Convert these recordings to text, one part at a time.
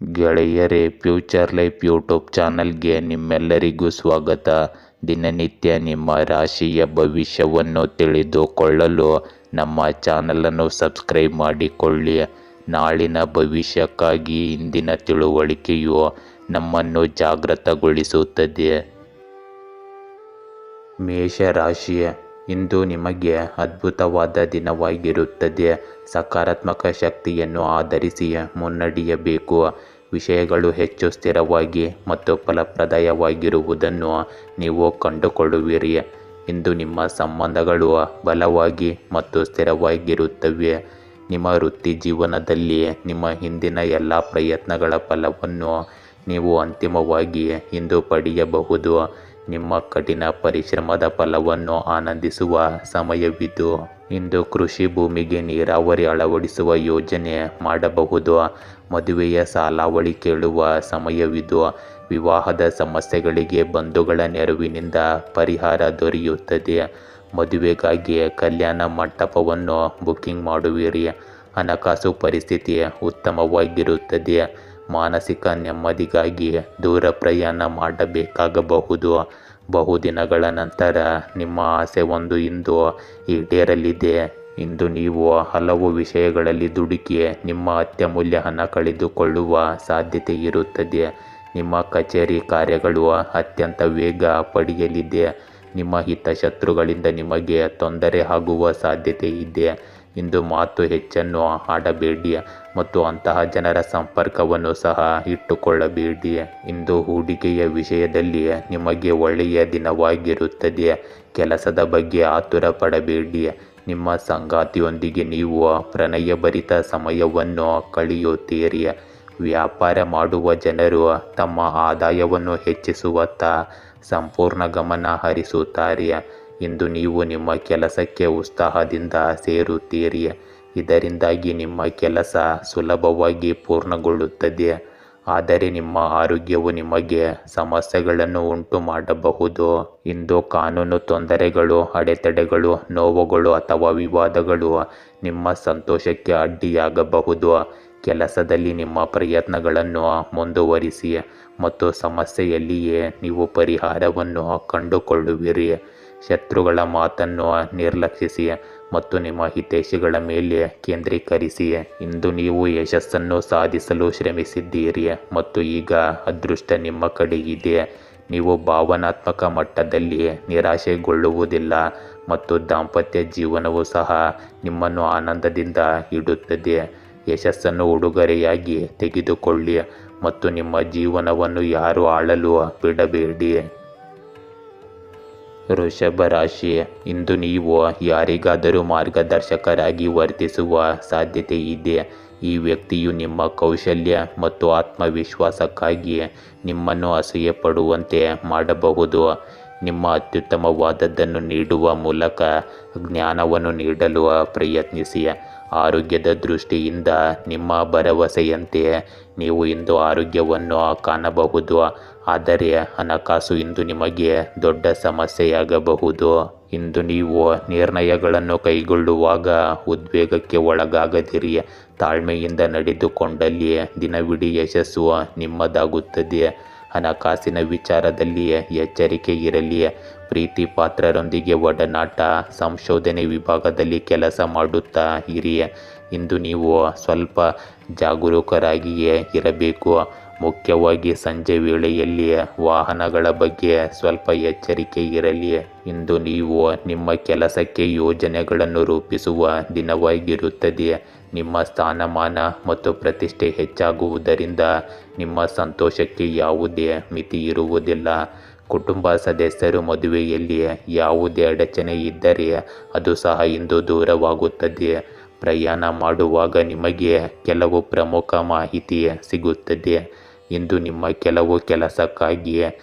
ಗೆಳೆಯರೇ, future life YouTube ಚಾನಲ್ಗೆ ನಿಮ್ಮೆಲ್ಲರಿಗೂ ಸ್ವಾಗತ. ದಿನನಿತ್ಯ ನಿಮ್ಮ ರಾಶಿಯ ಭವಿಷ್ಯವನ್ನು ತಿಳಿದುಕೊಳ್ಳಲು ನಮ್ಮ ಚಾನಲನ್ನು ಸಬ್ಸ್ಕ್ರೈಬ್ ಮಾಡಿಕೊಳ್ಳಿ. ನಾಳಿನ ಭವಿಷ್ಯಕ್ಕಾಗಿ ಇಂದಿನ ತಿಳುವಳಿಕೆಯು ನಮ್ಮನ್ನು ಜಾಗೃತಗೊಳಿಸುತ್ತದೆ. ಮೇಷರಾಶಿ, ಇಂದು ನಿಮಗೆ ಅದ್ಭುತವಾದ ದಿನವಾಗಿರುತ್ತದೆ. ಸಕಾರಾತ್ಮಕ ಶಕ್ತಿಯನ್ನು ಆಧರಿಸಿ ಮುನ್ನಡೆಯಬೇಕು. ವಿಷಯಗಳು ಹೆಚ್ಚು ಸ್ಥಿರವಾಗಿ ಮತ್ತು ಫಲಪ್ರದವಾಗಿರುವುದನ್ನು ನೀವು ಕಂಡುಕೊಳ್ಳುವಿರಿ. ಇಂದು ನಿಮ್ಮ ಸಂಬಂಧಗಳು ಬಲವಾಗಿ ಮತ್ತು ಸ್ಥಿರವಾಗಿರುತ್ತವೆ. ನಿಮ್ಮ ವೃತ್ತಿ ಜೀವನದಲ್ಲಿ ನಿಮ್ಮ ಹಿಂದಿನ ಎಲ್ಲ ಪ್ರಯತ್ನಗಳ ಫಲವನ್ನು ನೀವು ಅಂತಿಮವಾಗಿ ಇಂದು ಪಡೆಯಬಹುದು. ನಿಮ್ಮ ಕಠಿಣ ಪರಿಶ್ರಮದ ಫಲವನ್ನು ಆನಂದಿಸುವ ಸಮಯವಿದು. ಇಂದು ಕೃಷಿ ಭೂಮಿಗೆ ನೀರಾವರಿ ಅಳವಡಿಸುವ ಯೋಜನೆ ಮಾಡಬಹುದು. ಮದುವೆಯ ಸಾಲಾವಳಿ ಕೇಳುವ ಸಮಯವಿದು. ವಿವಾಹದ ಸಮಸ್ಯೆಗಳಿಗೆ ಬಂಧುಗಳ ನೆರವಿನಿಂದ ಪರಿಹಾರ ದೊರೆಯುತ್ತದೆ. ಮದುವೆಗಾಗಿ ಕಲ್ಯಾಣ ಮಂಟಪವನ್ನು ಬುಕಿಂಗ್ ಮಾಡುವಿರಿ. ಹಣಕಾಸು ಪರಿಸ್ಥಿತಿ ಉತ್ತಮವಾಗಿರುತ್ತದೆ. ಮಾನಸಿಕ ನೆಮ್ಮದಿಗಾಗಿ ದೂರ ಪ್ರಯಾಣ ಮಾಡಬೇಕಾಗಬಹುದು. ಬಹುದಿನಗಳ ನಂತರ ನಿಮ್ಮ ಆಸೆ ಒಂದು ಇಂದು ಈಡೇರಲಿದೆ. ಇಂದು ನೀವು ಹಲವು ವಿಷಯಗಳಲ್ಲಿ ದುಡುಕಿ ನಿಮ್ಮ ಅತ್ಯಮೂಲ್ಯ ಹಣ ಕಳೆದುಕೊಳ್ಳುವ ಸಾಧ್ಯತೆ ಇರುತ್ತದೆ. ನಿಮ್ಮ ಕಚೇರಿ ಕಾರ್ಯಗಳು ಅತ್ಯಂತ ವೇಗ ಪಡೆಯಲಿದೆ. ನಿಮ್ಮ ಹಿತಶತ್ರುಗಳಿಂದ ನಿಮಗೆ ತೊಂದರೆ ಆಗುವ ಸಾಧ್ಯತೆ ಇದೆ. ಇಂದು ಮಾತು ಹೆಚ್ಚನ್ನು ಆಡಬೇಡಿ ಮತ್ತು ಅಂತಹ ಜನರ ಸಂಪರ್ಕವನ್ನು ಸಹ ಇಟ್ಟುಕೊಳ್ಳಬೇಡಿ. ಇಂದು ಹೂಡಿಕೆಯ ವಿಷಯದಲ್ಲಿ ನಿಮಗೆ ಒಳ್ಳೆಯ ದಿನವಾಗಿರುತ್ತದೆ. ಕೆಲಸದ ಬಗ್ಗೆ ಆತುರ ಪಡಬೇಡಿ. ನಿಮ್ಮ ಸಂಗಾತಿಯೊಂದಿಗೆ ನೀವು ಪ್ರಣಯಭರಿತ ಸಮಯವನ್ನು ಕಳೆಯುತ್ತೀರಿ. ವ್ಯಾಪಾರ ಮಾಡುವ ಜನರು ತಮ್ಮ ಆದಾಯವನ್ನು ಹೆಚ್ಚಿಸುವತ್ತ ಸಂಪೂರ್ಣ ಗಮನ ಹರಿಸುತ್ತಾರೆ. ಇಂದು ನೀವು ನಿಮ್ಮ ಕೆಲಸಕ್ಕೆ ಉತ್ಸಾಹದಿಂದ ಸೇರುತ್ತೀರಿ. ಇದರಿಂದಾಗಿ ನಿಮ್ಮ ಕೆಲಸ ಸುಲಭವಾಗಿ ಪೂರ್ಣಗೊಳ್ಳುತ್ತದೆ. ಆದರೆ ನಿಮ್ಮ ಆರೋಗ್ಯವು ನಿಮಗೆ ಸಮಸ್ಯೆಗಳನ್ನು ಉಂಟು ಮಾಡಬಹುದು. ಇಂದು ಕಾನೂನು ತೊಂದರೆಗಳು, ಅಡೆತಡೆಗಳು, ನೋವುಗಳು ಅಥವಾ ವಿವಾದಗಳು ನಿಮ್ಮ ಸಂತೋಷಕ್ಕೆ ಅಡ್ಡಿಯಾಗಬಹುದು. ಕೆಲಸದಲ್ಲಿ ನಿಮ್ಮ ಪ್ರಯತ್ನಗಳನ್ನು ಮುಂದುವರಿಸಿ ಮತ್ತು ಸಮಸ್ಯೆಯಲ್ಲಿಯೇ ನೀವು ಪರಿಹಾರವನ್ನು ಕಂಡುಕೊಳ್ಳುವಿರಿ. ಶತ್ರುಗಳ ಮಾತನ್ನು ನಿರ್ಲಕ್ಷಿಸಿ ಮತ್ತು ನಿಮ್ಮ ಹಿತೈಷಿಗಳ ಮೇಲೆ ಕೇಂದ್ರೀಕರಿಸಿ. ಇಂದು ನೀವು ಯಶಸ್ಸನ್ನು ಸಾಧಿಸಲು ಶ್ರಮಿಸಿದ್ದೀರಿ ಮತ್ತು ಈಗ ಅದೃಷ್ಟ ನಿಮ್ಮ ಕಡೆ ಇದೆ. ನೀವು ಭಾವನಾತ್ಮಕ ಮಟ್ಟದಲ್ಲಿ ನಿರಾಶೆಗೊಳ್ಳುವುದಿಲ್ಲ ಮತ್ತು ದಾಂಪತ್ಯ ಜೀವನವು ಸಹ ನಿಮ್ಮನ್ನು ಆನಂದದಿಂದ ಇಡುತ್ತದೆ. ಯಶಸ್ಸನ್ನು ಉಡುಗೊರೆಯಾಗಿ ತೆಗೆದುಕೊಳ್ಳಿ ಮತ್ತು ನಿಮ್ಮ ಜೀವನವನ್ನು ಯಾರೂ ಆಳಲು ಬಿಡಬೇಡಿ. ವೃಷಭ ರಾಶಿ, ಇಂದು ನೀವು ಯಾರಿಗಾದರೂ ಮಾರ್ಗದರ್ಶಕರಾಗಿ ವರ್ತಿಸುವ ಸಾಧ್ಯತೆ ಇದೆ. ಈ ವ್ಯಕ್ತಿಯು ನಿಮ್ಮ ಕೌಶಲ್ಯ ಮತ್ತು ಆತ್ಮವಿಶ್ವಾಸಕ್ಕಾಗಿ ನಿಮ್ಮನ್ನು ಅಸೂಯೆ ಪಡುವಂತೆ ಮಾಡಬಹುದು. ನಿಮ್ಮ ಅತ್ಯುತ್ತಮವಾದದ್ದನ್ನು ನೀಡುವ ಮೂಲಕ ಜ್ಞಾನವನ್ನು ನೀಡಲು ಪ್ರಯತ್ನಿಸಿ. ಆರೋಗ್ಯದ ದೃಷ್ಟಿಯಿಂದ ನಿಮ್ಮ ಭರವಸೆಯಂತೆ ನೀವು ಇಂದು ಆರೋಗ್ಯವನ್ನು ಕಾಣಬಹುದು. ಆದರೆ ಹಣಕಾಸು ಇಂದು ನಿಮಗೆ ದೊಡ್ಡ ಸಮಸ್ಯೆಯಾಗಬಹುದು. ಇಂದು ನೀವು ನಿರ್ಣಯಗಳನ್ನು ಕೈಗೊಳ್ಳುವಾಗ ಉದ್ವೇಗಕ್ಕೆ ಒಳಗಾಗದಿರಿ. ತಾಳ್ಮೆಯಿಂದ ನಡೆದುಕೊಂಡಲ್ಲಿ ದಿನವಿಡೀ ಯಶಸ್ಸು ನಿಮ್ಮದಾಗುತ್ತದೆ. ಹಣಕಾಸಿನ ವಿಚಾರದಲ್ಲಿ ಎಚ್ಚರಿಕೆ ಇರಲಿ. ಪ್ರೀತಿ ಪಾತ್ರರೊಂದಿಗೆ ಒಡನಾಟ, ಸಂಶೋಧನೆ ವಿಭಾಗದಲ್ಲಿ ಕೆಲಸ ಮಾಡುತ್ತಾ ಇರಿ. ಇಂದು ನೀವು ಸ್ವಲ್ಪ ಜಾಗರೂಕರಾಗಿಯೇ ಇರಬೇಕು. ಮುಖ್ಯವಾಗಿ ಸಂಜೆ ವೇಳೆಯಲ್ಲಿ ವಾಹನಗಳ ಬಗ್ಗೆ ಸ್ವಲ್ಪ ಎಚ್ಚರಿಕೆ ಇರಲಿ. ಇಂದು ನೀವು ನಿಮ್ಮ ಕೆಲಸಕ್ಕೆ ಯೋಜನೆಗಳನ್ನು ರೂಪಿಸುವ ದಿನವಾಗಿರುತ್ತದೆ. ನಿಮ್ಮ ಸ್ಥಾನಮಾನ ಮತ್ತು ಪ್ರತಿಷ್ಠೆ ಹೆಚ್ಚಾಗುವುದರಿಂದ ನಿಮ್ಮ ಸಂತೋಷಕ್ಕೆ ಯಾವುದೇ ಮಿತಿ ಇರುವುದಿಲ್ಲ. ಕುಟುಂಬ ಸದಸ್ಯರು ಮದುವೆಯಲ್ಲಿ ಯಾವುದೇ ಅಡಚಣೆ ಇದ್ದರೆ ಅದು ಸಹ ಇಂದು ದೂರವಾಗುತ್ತದೆ. ಪ್ರಯಾಣ ಮಾಡುವಾಗ ನಿಮಗೆ ಕೆಲವು ಪ್ರಮುಖ ಮಾಹಿತಿ ಸಿಗುತ್ತದೆ. ಇಂದು ನಿಮ್ಮ ಕೆಲವು ಕೆಲಸಕ್ಕಾಗಿ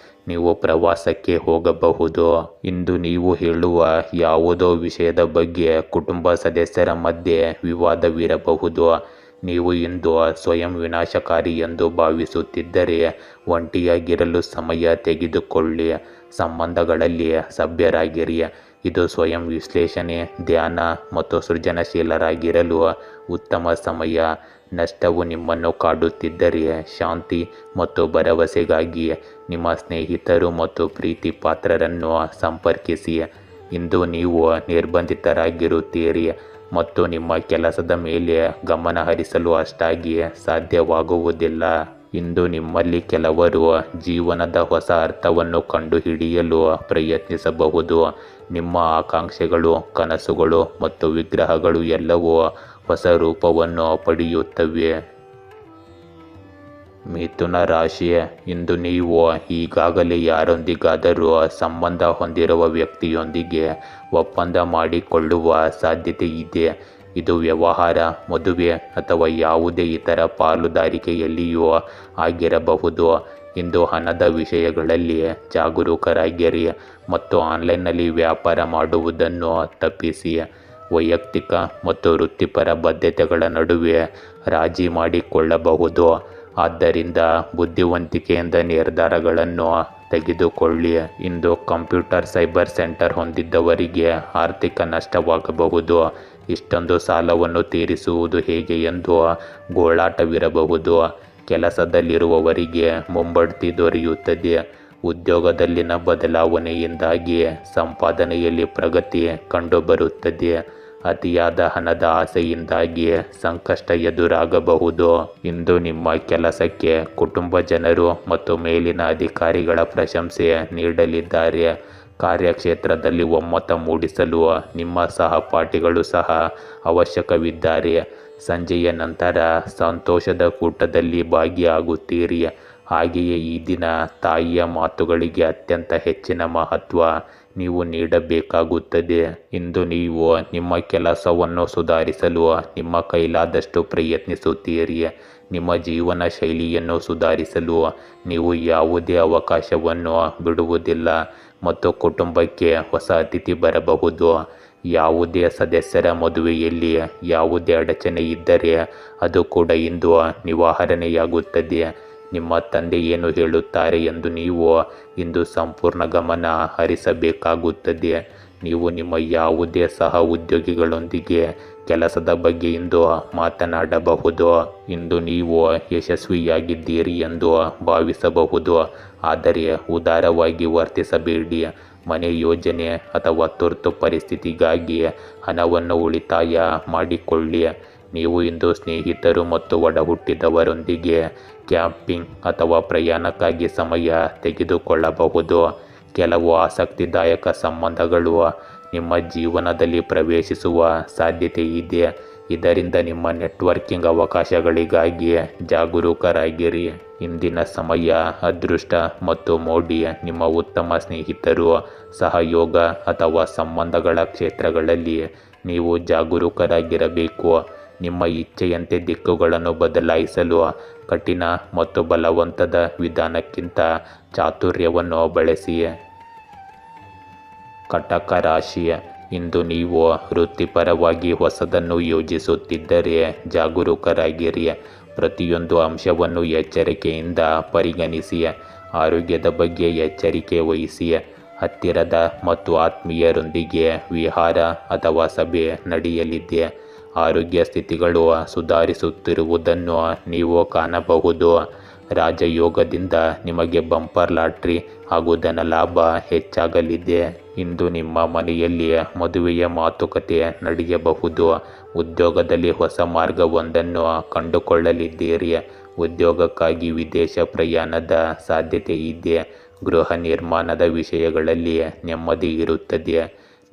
ನೀವು ಪ್ರವಾಸಕ್ಕೆ ಹೋಗಬಹುದು. ಇಂದು ನೀವು ಹೇಳುವ ಯಾವುದೋ ವಿಷಯದ ಬಗ್ಗೆ ಕುಟುಂಬ ಸದಸ್ಯರ ಮಧ್ಯೆ ವಿವಾದವಿರಬಹುದು. ನೀವು ಇಂದು ಸ್ವಯಂ ವಿನಾಶಕಾರಿ ಎಂದು ಭಾವಿಸುತ್ತಿದ್ದರೆ ಒಂಟಿಯಾಗಿರಲು ಸಮಯ ತೆಗೆದುಕೊಳ್ಳಿ. ಸಂಬಂಧಗಳಲ್ಲಿ ಸಭ್ಯರಾಗಿರಿ. ಇದು ಸ್ವಯಂ ವಿಶ್ಲೇಷಣೆ, ಧ್ಯಾನ ಮತ್ತು ಸೃಜನಶೀಲರಾಗಿರಲು ಉತ್ತಮ ಸಮಯ. ನಷ್ಟವು ನಿಮ್ಮನ್ನು ಕಾಡುತ್ತಿದ್ದರೆ ಶಾಂತಿ ಮತ್ತು ಭರವಸೆಗಾಗಿ ನಿಮ್ಮ ಸ್ನೇಹಿತರು ಮತ್ತು ಪ್ರೀತಿ ಪಾತ್ರರನ್ನು ಸಂಪರ್ಕಿಸಿ. ಇಂದು ನೀವು ನಿರ್ಬಂಧಿತರಾಗಿರುತ್ತೀರಿ ಮತ್ತು ನಿಮ್ಮ ಕೆಲಸದ ಮೇಲೆ ಗಮನ ಹರಿಸಲು ಅಷ್ಟಾಗಿ ಸಾಧ್ಯವಾಗುವುದಿಲ್ಲ. ಇಂದು ನಿಮ್ಮಲ್ಲಿ ಕೆಲವರು ಜೀವನದ ಹೊಸ ಅರ್ಥವನ್ನು ಕಂಡುಹಿಡಿಯಲು ಪ್ರಯತ್ನಿಸಬಹುದು. ನಿಮ್ಮ ಆಕಾಂಕ್ಷೆಗಳು, ಕನಸುಗಳು ಮತ್ತು ವಿಗ್ರಹಗಳು ಎಲ್ಲವೂ ಹೊಸ ರೂಪವನ್ನು ಪಡೆಯುತ್ತವೆ. ಮಿಥುನ ರಾಶಿ, ಇಂದು ನೀವು ಈಗಾಗಲೇ ಯಾರೊಂದಿಗಾದರೂ ಸಂಬಂಧ ಹೊಂದಿರುವ ವ್ಯಕ್ತಿಯೊಂದಿಗೆ ಒಪ್ಪಂದ ಮಾಡಿಕೊಳ್ಳುವ ಸಾಧ್ಯತೆ ಇದೆ. ಇದು ವ್ಯವಹಾರ, ಮದುವೆ ಅಥವಾ ಯಾವುದೇ ಇತರ ಪಾಲುದಾರಿಕೆಯಲ್ಲಿಯೂ ಆಗಿರಬಹುದು. ಇಂದು ಹಣದ ವಿಷಯಗಳಲ್ಲಿ ಜಾಗರೂಕರಾಗಿರಿ ಮತ್ತು ಆನ್ಲೈನ್ನಲ್ಲಿ ವ್ಯಾಪಾರ ಮಾಡುವುದನ್ನು ತಪ್ಪಿಸಿ. ವೈಯಕ್ತಿಕ ಮತ್ತು ವೃತ್ತಿಪರ ಬದ್ಧತೆಗಳ ನಡುವೆ ರಾಜಿ ಮಾಡಿಕೊಳ್ಳಬಹುದು. ಆದ್ದರಿಂದ ಬುದ್ಧಿವಂತಿಕೆಯಿಂದ ನಿರ್ಧಾರಗಳನ್ನು ತೆಗೆದುಕೊಳ್ಳಿ. ಇಂದು ಕಂಪ್ಯೂಟರ್ ಸೈಬರ್ ಸೆಂಟರ್ ಹೊಂದಿದ್ದವರಿಗೆ ಆರ್ಥಿಕ ನಷ್ಟವಾಗಬಹುದು. ಇಷ್ಟೊಂದು ಸಾಲವನ್ನು ತೀರಿಸುವುದು ಹೇಗೆ ಎಂದು ಗೋಳಾಟವಿರಬಹುದು. ಕೆಲಸದಲ್ಲಿರುವವರಿಗೆ ಮುಂಬಡ್ತಿ ದೊರೆಯುತ್ತದೆ. ಉದ್ಯೋಗದಲ್ಲಿನ ಬದಲಾವಣೆಯಿಂದಾಗಿ ಸಂಪಾದನೆಯಲ್ಲಿ ಪ್ರಗತಿ ಕಂಡುಬರುತ್ತದೆ. ಅತಿಯಾದ ಹಣದ ಆಸೆಯಿಂದಾಗಿ ಸಂಕಷ್ಟ ಎದುರಾಗಬಹುದು. ಇಂದು ನಿಮ್ಮ ಕೆಲಸಕ್ಕೆ ಕುಟುಂಬ ಜನರು ಮತ್ತು ಮೇಲಿನ ಅಧಿಕಾರಿಗಳ ಪ್ರಶಂಸೆ ನೀಡಲಿದ್ದಾರೆ. ಕಾರ್ಯಕ್ಷೇತ್ರದಲ್ಲಿ ಒಮ್ಮತ ಮೂಡಿಸಲು ನಿಮ್ಮ ಸಹಪಾಠಿಗಳು ಸಹ ಅವಶ್ಯಕವಿದ್ದಾರೆ. ಸಂಜೆಯ ನಂತರ ಸಂತೋಷದ ಕೂಟದಲ್ಲಿ ಭಾಗಿಯಾಗುತ್ತೀರಿ. ಹಾಗೆಯೇ ಈ ದಿನ ತಾಯಿಯ ಮಾತುಗಳಿಗೆ ಅತ್ಯಂತ ಹೆಚ್ಚಿನ ಮಹತ್ವ ನೀವು ನೀಡಬೇಕಾಗುತ್ತದೆ. ಇಂದು ನೀವು ನಿಮ್ಮ ಕೆಲಸವನ್ನು ಸುಧಾರಿಸಲು ನಿಮ್ಮ ಕೈಲಾದಷ್ಟು ಪ್ರಯತ್ನಿಸುತ್ತೀರಿ. ನಿಮ್ಮ ಜೀವನ ಶೈಲಿಯನ್ನು ಸುಧಾರಿಸಲು ನೀವು ಯಾವುದೇ ಅವಕಾಶವನ್ನು ಬಿಡುವುದಿಲ್ಲ ಮತ್ತು ಕುಟುಂಬಕ್ಕೆ ಹೊಸ ಅತಿಥಿ ಬರಬಹುದು. ಯಾವುದೇ ಸದಸ್ಯರ ಮದುವೆಯಲ್ಲಿ ಯಾವುದೇ ಅಡಚಣೆ ಇದ್ದರೆ ಅದು ಕೂಡ ಇಂದು ನಿವಾರಣೆಯಾಗುತ್ತದೆ. ನಿಮ್ಮ ತಂದೆ ಏನು ಹೇಳುತ್ತಾರೆ ಎಂದು ನೀವು ಇಂದು ಸಂಪೂರ್ಣ ಗಮನ ಹರಿಸಬೇಕಾಗುತ್ತದೆ. ನೀವು ನಿಮ್ಮ ಯಾವುದೇ ಸಹ ಉದ್ಯೋಗಿಗಳೊಂದಿಗೆ ಕೆಲಸದ ಬಗ್ಗೆ ಇಂದು ಮಾತನಾಡಬಹುದು. ಇಂದು ನೀವು ಯಶಸ್ವಿಯಾಗಿದ್ದೀರಿ ಎಂದು ಭಾವಿಸಬಹುದು, ಆದರೆ ಉದಾರವಾಗಿ ವರ್ತಿಸಬೇಡಿ. ಮನೆ ಯೋಜನೆ ಅಥವಾ ತುರ್ತು ಪರಿಸ್ಥಿತಿಗಾಗಿ ಹಣವನ್ನು ಉಳಿತಾಯ ಮಾಡಿಕೊಳ್ಳಿ. ನೀವು ಇಂದು ಸ್ನೇಹಿತರು ಮತ್ತು ಒಡಹುಟ್ಟಿದವರೊಂದಿಗೆ ಕ್ಯಾಂಪಿಂಗ್ ಅಥವಾ ಪ್ರಯಾಣಕ್ಕಾಗಿ ಸಮಯ ತೆಗೆದುಕೊಳ್ಳಬಹುದು. ಕೆಲವು ಆಸಕ್ತಿದಾಯಕ ಸಂಬಂಧಗಳು ನಿಮ್ಮ ಜೀವನದಲ್ಲಿ ಪ್ರವೇಶಿಸುವ ಸಾಧ್ಯತೆ ಇದೆ. ಇದರಿಂದ ನಿಮ್ಮ ನೆಟ್ವರ್ಕಿಂಗ್ ಅವಕಾಶಗಳಿಗಾಗಿ ಜಾಗರೂಕರಾಗಿರಿ. ಇಂದಿನ ಸಮಯ ಅದೃಷ್ಟ ಮತ್ತು ಮೋಡಿ ನಿಮ್ಮ ಉತ್ತಮ ಸ್ನೇಹಿತರು, ಸಹಯೋಗ ಅಥವಾ ಸಂಬಂಧಗಳ ಕ್ಷೇತ್ರಗಳಲ್ಲಿ ನೀವು ಜಾಗರೂಕರಾಗಿರಬೇಕು. ನಿಮ್ಮ ಇಚ್ಛೆಯಂತೆ ದಿಕ್ಕುಗಳನ್ನು ಬದಲಾಯಿಸಲು ಕಠಿಣ ಮತ್ತು ಬಲವಂತದ ವಿಧಾನಕ್ಕಿಂತ ಚಾತುರ್ಯವನ್ನು ಬಳಸಿ. ಕಟಕ ರಾಶಿ, ಇಂದು ನೀವು ವೃತ್ತಿಪರವಾಗಿ ಹೊಸದನ್ನು ಯೋಜಿಸುತ್ತಿದ್ದರೆ ಜಾಗರೂಕರಾಗಿರಿ. ಪ್ರತಿಯೊಂದು ಅಂಶವನ್ನು ಎಚ್ಚರಿಕೆಯಿಂದ ಪರಿಗಣಿಸಿ. ಆರೋಗ್ಯದ ಬಗ್ಗೆ ಎಚ್ಚರಿಕೆ ವಹಿಸಿ. ಹತ್ತಿರದ ಮತ್ತು ಆತ್ಮೀಯರೊಂದಿಗೆ ವಿಹಾರ ಅಥವಾ ಸಭೆ ನಡೆಯಲಿದೆ. ಆರೋಗ್ಯ ಸ್ಥಿತಿಗಳು ಸುಧಾರಿಸುತ್ತಿರುವುದನ್ನು ನೀವು ಕಾಣಬಹುದು. ರಾಜಯೋಗದಿಂದ ನಿಮಗೆ ಬಂಪರ್ ಲಾಟ್ರಿ ಹಾಗೂ ಧನಲಾಭ ಹೆಚ್ಚಾಗಲಿದೆ. ಇಂದು ನಿಮ್ಮ ಮನೆಯಲ್ಲಿ ಮದುವೆಯ ಮಾತುಕತೆ ನಡೆಯಬಹುದು. ಉದ್ಯೋಗದಲ್ಲಿ ಹೊಸ ಮಾರ್ಗವೊಂದನ್ನು ಕಂಡುಕೊಳ್ಳಲಿದ್ದೀರಿ. ಉದ್ಯೋಗಕ್ಕಾಗಿ ವಿದೇಶ ಪ್ರಯಾಣದ ಸಾಧ್ಯತೆ ಇದೆ. ಗೃಹ ನಿರ್ಮಾಣದ ವಿಷಯಗಳಲ್ಲಿ ನೆಮ್ಮದಿ ಇರುತ್ತದೆ.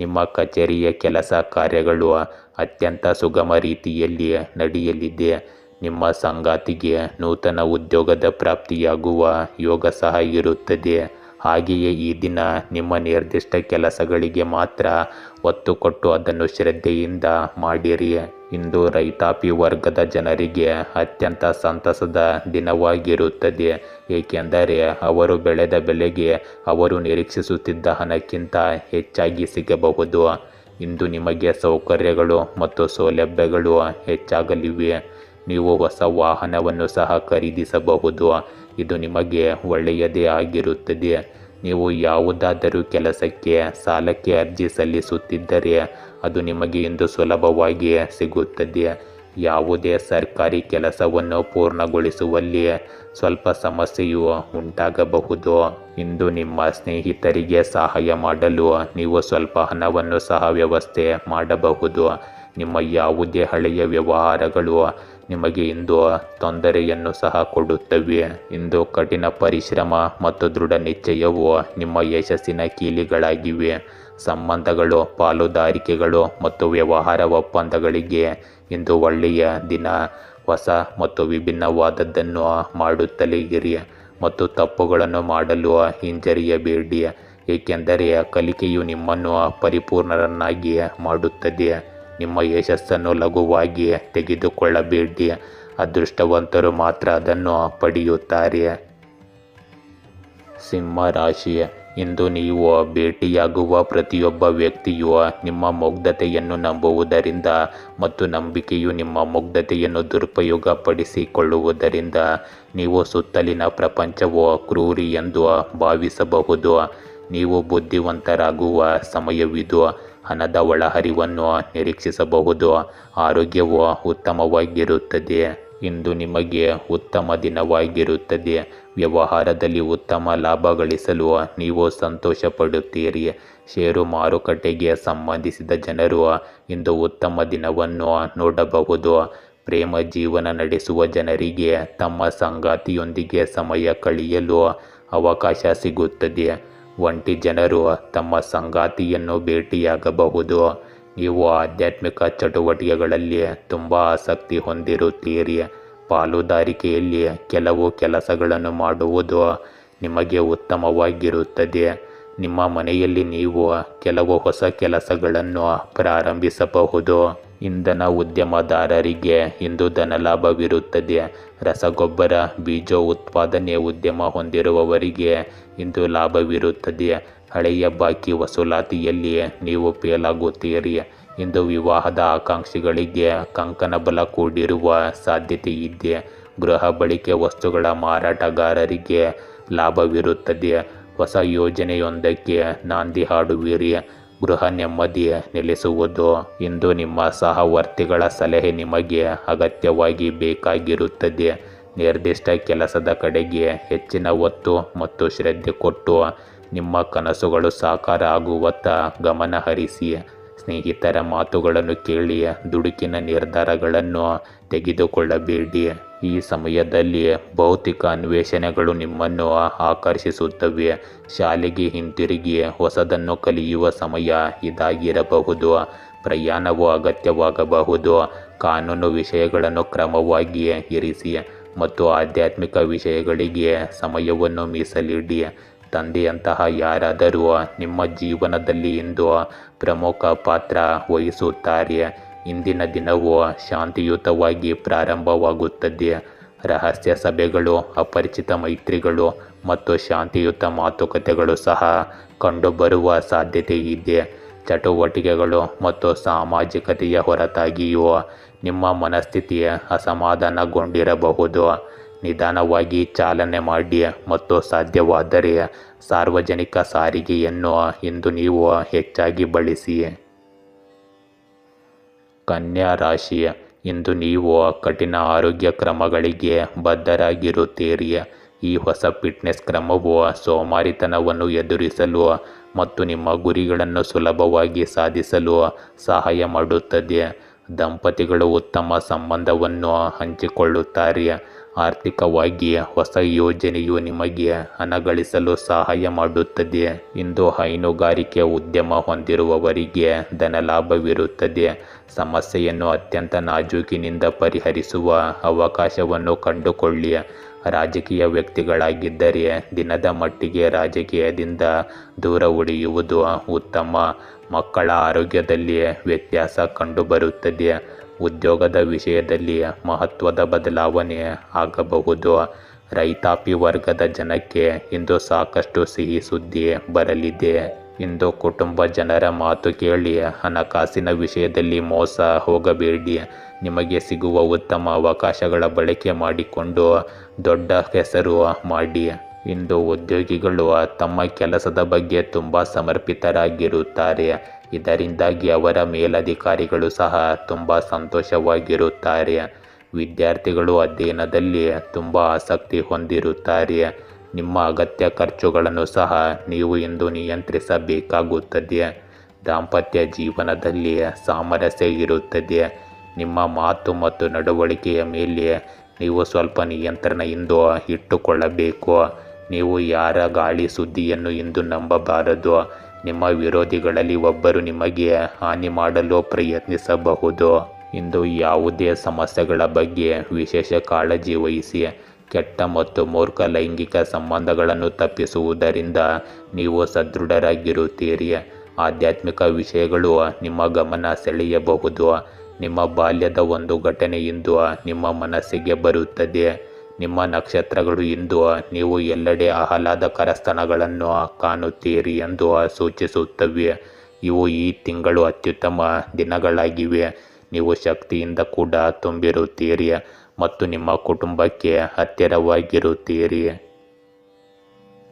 ನಿಮ್ಮ ಕಚೇರಿಯ ಕೆಲಸ ಕಾರ್ಯಗಳು ಅತ್ಯಂತ ಸುಗಮ ರೀತಿಯಲ್ಲಿ ನಡೆಯಲಿದೆ. ನಿಮ್ಮ ಸಂಗಾತಿಗೆ ನೂತನ ಉದ್ಯೋಗದ ಪ್ರಾಪ್ತಿಯಾಗುವ ಯೋಗ ಸಹ ಇರುತ್ತದೆ. ಹಾಗೆಯೇ ಈ ದಿನ ನಿಮ್ಮ ನಿರ್ದಿಷ್ಟ ಕೆಲಸಗಳಿಗೆ ಮಾತ್ರ ಒತ್ತು ಕೊಟ್ಟು ಅದನ್ನು ಶ್ರದ್ಧೆಯಿಂದ ಮಾಡಿರಿ. ಇಂದು ರೈತಾಪಿ ವರ್ಗದ ಜನರಿಗೆ ಅತ್ಯಂತ ಸಂತಸದ ದಿನವಾಗಿರುತ್ತದೆ, ಏಕೆಂದರೆ ಅವರು ಬೆಳೆದ ಬೆಲೆಗೆ ಅವರು ನಿರೀಕ್ಷಿಸುತ್ತಿದ್ದ ಹಣಕ್ಕಿಂತ ಹೆಚ್ಚಾಗಿ ಸಿಗಬಹುದು. ಇಂದು ನಿಮಗೆ ಸೌಕರ್ಯಗಳು ಮತ್ತು ಸೌಲಭ್ಯಗಳು ಹೆಚ್ಚಾಗಲಿವೆ. ನೀವು ಹೊಸ ವಾಹನವನ್ನು ಸಹ ಖರೀದಿಸಬಹುದು. ಇದು ನಿಮಗೆ ಒಳ್ಳೆಯದೇ ಆಗಿರುತ್ತದೆ. ನೀವು ಯಾವುದಾದರೂ ಕೆಲಸಕ್ಕೆ ಸಾಲಕ್ಕೆ ಅರ್ಜಿ ಸಲ್ಲಿಸುತ್ತಿದ್ದರೆ ಅದು ನಿಮಗೆ ಇಂದು ಸುಲಭವಾಗಿ ಸಿಗುತ್ತದೆ. ಯಾವುದೇ ಸರ್ಕಾರಿ ಕೆಲಸವನ್ನು ಪೂರ್ಣಗೊಳಿಸುವಲ್ಲಿ ಸ್ವಲ್ಪ ಸಮಸ್ಯೆಯು ಉಂಟಾಗಬಹುದು. ಇಂದು ನಿಮ್ಮ ಸ್ನೇಹಿತರಿಗೆ ಸಹಾಯ ಮಾಡಲು ನೀವು ಸ್ವಲ್ಪ ಹಣವನ್ನು ಸಹ ವ್ಯವಸ್ಥೆ ಮಾಡಬಹುದು. ನಿಮ್ಮ ಯಾವುದೇ ಹಳೆಯ ವ್ಯವಹಾರಗಳು ನಿಮಗೆ ಇಂದು ತೊಂದರೆಯನ್ನು ಸಹ ಕೊಡುತ್ತವೆ. ಇಂದು ಕಠಿಣ ಪರಿಶ್ರಮ ಮತ್ತು ದೃಢ ನಿಶ್ಚಯವು ನಿಮ್ಮ ಯಶಸ್ಸಿನ ಕೀಲಿಗಳಾಗಿವೆ. ಸಂಬಂಧಗಳು, ಪಾಲುದಾರಿಕೆಗಳು ಮತ್ತು ವ್ಯವಹಾರ ಒಪ್ಪಂದಗಳಿಗೆ ಇಂದು ಒಳ್ಳೆಯ ದಿನ. ಹೊಸ ಮತ್ತು ವಿಭಿನ್ನವಾದದ್ದನ್ನು ಮಾಡುತ್ತಲೇ ಇರಿ ಮತ್ತು ತಪ್ಪುಗಳನ್ನು ಮಾಡಲು ಹಿಂಜರಿಯಬೇಡಿ, ಏಕೆಂದರೆ ಕಲಿಕೆಯು ನಿಮ್ಮನ್ನು ಪರಿಪೂರ್ಣರನ್ನಾಗಿ ಮಾಡುತ್ತದೆ. ನಿಮ್ಮ ಯಶಸ್ಸನ್ನು ಲಘುವಾಗಿ ತೆಗೆದುಕೊಳ್ಳಬೇಡಿ, ಅದೃಷ್ಟವಂತರು ಮಾತ್ರ ಅದನ್ನು ಪಡೆಯುತ್ತಾರೆ. ಸಿಂಹ ರಾಶಿ, ಇಂದು ನೀವು ಭೇಟಿಯಾಗುವ ಪ್ರತಿಯೊಬ್ಬ ವ್ಯಕ್ತಿಯು ನಿಮ್ಮ ಮುಗ್ಧತೆಯನ್ನು ನಂಬುವುದರಿಂದ ಮತ್ತು ನಂಬಿಕೆಯು ನಿಮ್ಮ ಮುಗ್ಧತೆಯನ್ನು ದುರುಪಯೋಗಪಡಿಸಿಕೊಳ್ಳುವುದರಿಂದ ನೀವು ಸುತ್ತಲಿನ ಪ್ರಪಂಚವು ಕ್ರೂರಿ ಎಂದು ಭಾವಿಸಬಹುದು. ನೀವು ಬುದ್ಧಿವಂತರಾಗುವ ಸಮಯವಿದು. ಹಣದ ಒಳಹರಿವನ್ನು ನಿರೀಕ್ಷಿಸಬಹುದು. ಆರೋಗ್ಯವು ಉತ್ತಮವಾಗಿರುತ್ತದೆ. ಇಂದು ನಿಮಗೆ ಉತ್ತಮ ದಿನವಾಗಿರುತ್ತದೆ. ವ್ಯವಹಾರದಲ್ಲಿ ಉತ್ತಮ ಲಾಭ ಗಳಿಸಲು ನೀವು ಸಂತೋಷ ಪಡುತ್ತೀರಿ. ಷೇರು ಮಾರುಕಟ್ಟೆಗೆ ಸಂಬಂಧಿಸಿದ ಜನರು ಇಂದು ಉತ್ತಮ ದಿನವನ್ನು ನೋಡಬಹುದು. ಪ್ರೇಮ ಜೀವನ ನಡೆಸುವ ಜನರಿಗೆ ತಮ್ಮ ಸಂಗಾತಿಯೊಂದಿಗೆ ಸಮಯ ಕಳೆಯಲು ಅವಕಾಶ ಸಿಗುತ್ತದೆ. ಒಂಟಿ ಜನರು ತಮ್ಮ ಸಂಗಾತಿಯನ್ನು ಭೇಟಿಯಾಗಬಹುದು. ನೀವು ಆಧ್ಯಾತ್ಮಿಕ ಚಟುವಟಿಕೆಗಳಲ್ಲಿ ತುಂಬ ಆಸಕ್ತಿ ಹೊಂದಿರುತ್ತೀರಿ. ಪಾಲುದಾರಿಕೆಯಲ್ಲಿ ಕೆಲವು ಕೆಲಸಗಳನ್ನು ಮಾಡುವುದು ನಿಮಗೆ ಉತ್ತಮವಾಗಿರುತ್ತದೆ. ನಿಮ್ಮ ಮನೆಯಲ್ಲಿ ನೀವು ಕೆಲವು ಹೊಸ ಕೆಲಸಗಳನ್ನು ಪ್ರಾರಂಭಿಸಬಹುದು. ಇಂಧನ ಉದ್ಯಮದಾರರಿಗೆ ಇಂದು ಧನಲಾಭವಿರುತ್ತದೆ. ರಸಗೊಬ್ಬರ, ಬೀಜ ಉತ್ಪಾದನೆ ಉದ್ಯಮ ಹೊಂದಿರುವವರಿಗೆ ಇಂದು ಲಾಭವಿರುತ್ತದೆ. ಹಳೆಯ ಬಾಕಿ ವಸೂಲಾತಿಯಲ್ಲಿ ನೀವು ಫೇಲಾಗುತ್ತೀರಿ. ಇಂದು ವಿವಾಹದ ಆಕಾಂಕ್ಷಿಗಳಿಗೆ ಕಂಕಣಬಲ ಕೂಡಿರುವ ಸಾಧ್ಯತೆ ಇದೆ. ಗೃಹ ಬಳಕೆ ವಸ್ತುಗಳ ಮಾರಾಟಗಾರರಿಗೆ ಲಾಭವಿರುತ್ತದೆ. ಹೊಸ ಯೋಜನೆಯೊಂದಕ್ಕೆ ನಾಂದಿ ಹಾಡುವಿರಿ. ಗೃಹ ನೆಮ್ಮದಿ ನೆಲೆಸುವುದು. ಇಂದು ನಿಮ್ಮ ಸಹವರ್ತಿಗಳ ಸಲಹೆ ನಿಮಗೆ ಅಗತ್ಯವಾಗಿ ಬೇಕಾಗಿರುತ್ತದೆ. ನಿರ್ದಿಷ್ಟ ಕೆಲಸದ ಕಡೆಗೆ ಹೆಚ್ಚಿನ ಒತ್ತು ಮತ್ತು ಶ್ರದ್ಧೆ ಕೊಟ್ಟು ನಿಮ್ಮ ಕನಸುಗಳು ಸಾಕಾರ ಆಗುವತ್ತ ಗಮನ ಹರಿಸಿ. ಸ್ನೇಹಿತರ ಮಾತುಗಳನ್ನು ಕೇಳಿ ದುಡುಕಿನ ನಿರ್ಧಾರಗಳನ್ನು ತೆಗೆದುಕೊಳ್ಳಬೇಡಿ. ಈ ಸಮಯದಲ್ಲಿ ಭೌತಿಕ ಅನ್ವೇಷಣೆಗಳು ನಿಮ್ಮನ್ನು ಆಕರ್ಷಿಸುತ್ತವೆ. ಶಾಲೆಗೆ ಹಿಂತಿರುಗಿ ಹೊಸದನ್ನು ಕಲಿಯುವ ಸಮಯ ಇದಾಗಿರಬಹುದು. ಪ್ರಯಾಣವು ಅಗತ್ಯವಾಗಬಹುದು. ಕಾನೂನು ವಿಷಯಗಳನ್ನು ಕ್ರಮವಾಗಿ ಇರಿಸಿ ಮತ್ತು ಆಧ್ಯಾತ್ಮಿಕ ವಿಷಯಗಳಿಗೆ ಸಮಯವನ್ನು ಮೀಸಲಿಡಿ. ತಂದೆಯಂತಹ ಯಾರಾದರೂ ನಿಮ್ಮ ಜೀವನದಲ್ಲಿ ಇಂದು ಪ್ರಮುಖ ಪಾತ್ರ ವಹಿಸುತ್ತಾರೆ. ಇಂದಿನ ದಿನವು ಶಾಂತಿಯುತವಾಗಿ ಪ್ರಾರಂಭವಾಗುತ್ತದೆ. ರಹಸ್ಯ ಸಭೆಗಳು, ಅಪರಿಚಿತ ಮೈತ್ರಿಗಳು ಮತ್ತು ಶಾಂತಿಯುತ ಮಾತುಕತೆಗಳು ಸಹ ಕಂಡುಬರುವ ಸಾಧ್ಯತೆ ಇದೆ. ಚಟುವಟಿಕೆಗಳು ಮತ್ತು ಸಾಮಾಜಿಕತೆಯ ಹೊರತಾಗಿಯೂ ನಿಮ್ಮ ಮನಸ್ಥಿತಿ ಅಸಮಾಧಾನಗೊಂಡಿರಬಹುದು. ನಿಧಾನವಾಗಿ ಚಾಲನೆ ಮಾಡಿ ಮತ್ತು ಸಾಧ್ಯವಾದರೆ ಸಾರ್ವಜನಿಕ ಸಾರಿಗೆಯನ್ನು ಇಂದು ನೀವು ಹೆಚ್ಚಾಗಿ ಬಳಸಿ. ಕನ್ಯಾ ರಾಶಿ, ಇಂದು ನೀವು ಕಠಿಣ ಆರೋಗ್ಯ ಕ್ರಮಗಳಿಗೆ ಬದ್ಧರಾಗಿರುತ್ತೀರಿ. ಈ ಹೊಸ ಫಿಟ್ನೆಸ್ ಕ್ರಮವು ಸೋಮಾರಿತನವನ್ನು ಎದುರಿಸಲು ಮತ್ತು ನಿಮ್ಮ ಗುರಿಗಳನ್ನು ಸುಲಭವಾಗಿ ಸಾಧಿಸಲು ಸಹಾಯ ಮಾಡುತ್ತದೆ. ದಂಪತಿಗಳು ಉತ್ತಮ ಸಂಬಂಧವನ್ನು ಹಂಚಿಕೊಳ್ಳುತ್ತಾರೆ. ಆರ್ಥಿಕವಾಗಿ ಹೊಸ ಯೋಜನೆಯು ನಿಮಗೆ ಹಣ ಗಳಿಸಲು ಸಹಾಯ ಮಾಡುತ್ತದೆ. ಇಂದು ಹೈನುಗಾರಿಕೆ ಉದ್ಯಮ ಹೊಂದಿರುವವರಿಗೆ ಧನಲಾಭವಿರುತ್ತದೆ. ಸಮಸ್ಯೆಯನ್ನು ಅತ್ಯಂತ ನಾಜೂಕಿನಿಂದ ಪರಿಹರಿಸುವ ಅವಕಾಶವನ್ನು ಕಂಡುಕೊಳ್ಳಿ. ರಾಜಕೀಯ ವ್ಯಕ್ತಿಗಳಾಗಿದ್ದರೆ ದಿನದ ಮಟ್ಟಿಗೆ ರಾಜಕೀಯದಿಂದ ದೂರ ಉಳಿಯುವುದು ಉತ್ತಮ. ಮಕ್ಕಳ ಆರೋಗ್ಯದಲ್ಲಿ ವ್ಯತ್ಯಾಸ ಕಂಡುಬರುತ್ತದೆ. ಉದ್ಯೋಗದ ವಿಷಯದಲ್ಲಿ ಮಹತ್ವದ ಬದಲಾವಣೆ ಆಗಬಹುದು. ರೈತಾಪಿ ವರ್ಗದ ಜನಕ್ಕೆ ಇಂದು ಸಾಕಷ್ಟು ಸಿಹಿ ಸುದ್ದಿ ಬರಲಿದೆ. ಇಂದು ಕುಟುಂಬ ಜನರ ಮಾತು ಕೇಳಿ ಹಣಕಾಸಿನ ವಿಷಯದಲ್ಲಿ ಮೋಸ ಹೋಗಬೇಡಿ. ನಿಮಗೆ ಸಿಗುವ ಉತ್ತಮ ಅವಕಾಶಗಳ ಬಳಕೆ ಮಾಡಿಕೊಂಡು ದೊಡ್ಡ ಹೆಸರು ಮಾಡಿ. ಇಂದು ಉದ್ಯೋಗಿಗಳು ತಮ್ಮ ಕೆಲಸದ ಬಗ್ಗೆ ತುಂಬ ಸಮರ್ಪಿತರಾಗಿರುತ್ತಾರೆ. ಇದರಿಂದಾಗಿ ಅವರ ಮೇಲಧಿಕಾರಿಗಳು ಸಹ ತುಂಬ ಸಂತೋಷವಾಗಿರುತ್ತಾರೆ. ವಿದ್ಯಾರ್ಥಿಗಳು ಅಧ್ಯಯನದಲ್ಲಿ ತುಂಬ ಆಸಕ್ತಿ ಹೊಂದಿರುತ್ತಾರೆ. ನಿಮ್ಮ ಅಗತ್ಯ ಖರ್ಚುಗಳನ್ನು ಸಹ ನೀವು ಇಂದು ನಿಯಂತ್ರಿಸಬೇಕಾಗುತ್ತದೆ. ದಾಂಪತ್ಯ ಜೀವನದಲ್ಲಿ ಸಾಮರಸ್ಯ ಇರುತ್ತದೆ. ನಿಮ್ಮ ಮಾತು ಮತ್ತು ನಡವಳಿಕೆಯ ಮೇಲೆ ನೀವು ಸ್ವಲ್ಪ ನಿಯಂತ್ರಣ ಇಂದು ಇಟ್ಟುಕೊಳ್ಳಬೇಕು. ನೀವು ಯಾರ ಗಾಳಿ ಸುದ್ದಿಯನ್ನು ಇಂದು ನಂಬಬಾರದು. ನಿಮ್ಮ ವಿರೋಧಿಗಳಲ್ಲಿ ಒಬ್ಬರು ನಿಮಗೆ ಹಾನಿ ಮಾಡಲು ಪ್ರಯತ್ನಿಸಬಹುದು. ಇಂದು ಯಾವುದೇ ಸಮಸ್ಯೆಗಳ ಬಗ್ಗೆ ವಿಶೇಷ ಕಾಳಜಿ ವಹಿಸಿ. ಕೆಟ್ಟ ಮತ್ತು ಮೂರ್ಖ ಲೈಂಗಿಕ ಸಂಬಂಧಗಳನ್ನು ತಪ್ಪಿಸುವುದರಿಂದ ನೀವು ಸದೃಢರಾಗಿರುತ್ತೀರಿ. ಆಧ್ಯಾತ್ಮಿಕ ವಿಷಯಗಳು ನಿಮ್ಮ ಗಮನ ಸೆಳೆಯಬಹುದು. ನಿಮ್ಮ ಬಾಲ್ಯದ ಒಂದು ಘಟನೆ ಇಂದು ನಿಮ್ಮ ಮನಸ್ಸಿಗೆ ಬರುತ್ತದೆ. ನಿಮ್ಮ ನಕ್ಷತ್ರಗಳು ಇಂದು ನೀವು ಎಲ್ಲೆಡೆ ಆಹ್ಲಾದಕರ ಸ್ಥಳಗಳನ್ನು ಕಾಣುತ್ತೀರಿ ಎಂದು ಸೂಚಿಸುತ್ತವೆ. ಇವು ಈ ತಿಂಗಳು ಅತ್ಯುತ್ತಮ ದಿನಗಳಾಗಿವೆ. ನೀವು ಶಕ್ತಿಯಿಂದ ಕೂಡ ತುಂಬಿರುತ್ತೀರಿ ಮತ್ತು ನಿಮ್ಮ ಕುಟುಂಬಕ್ಕೆ ಹತ್ತಿರವಾಗಿರುತ್ತೀರಿ.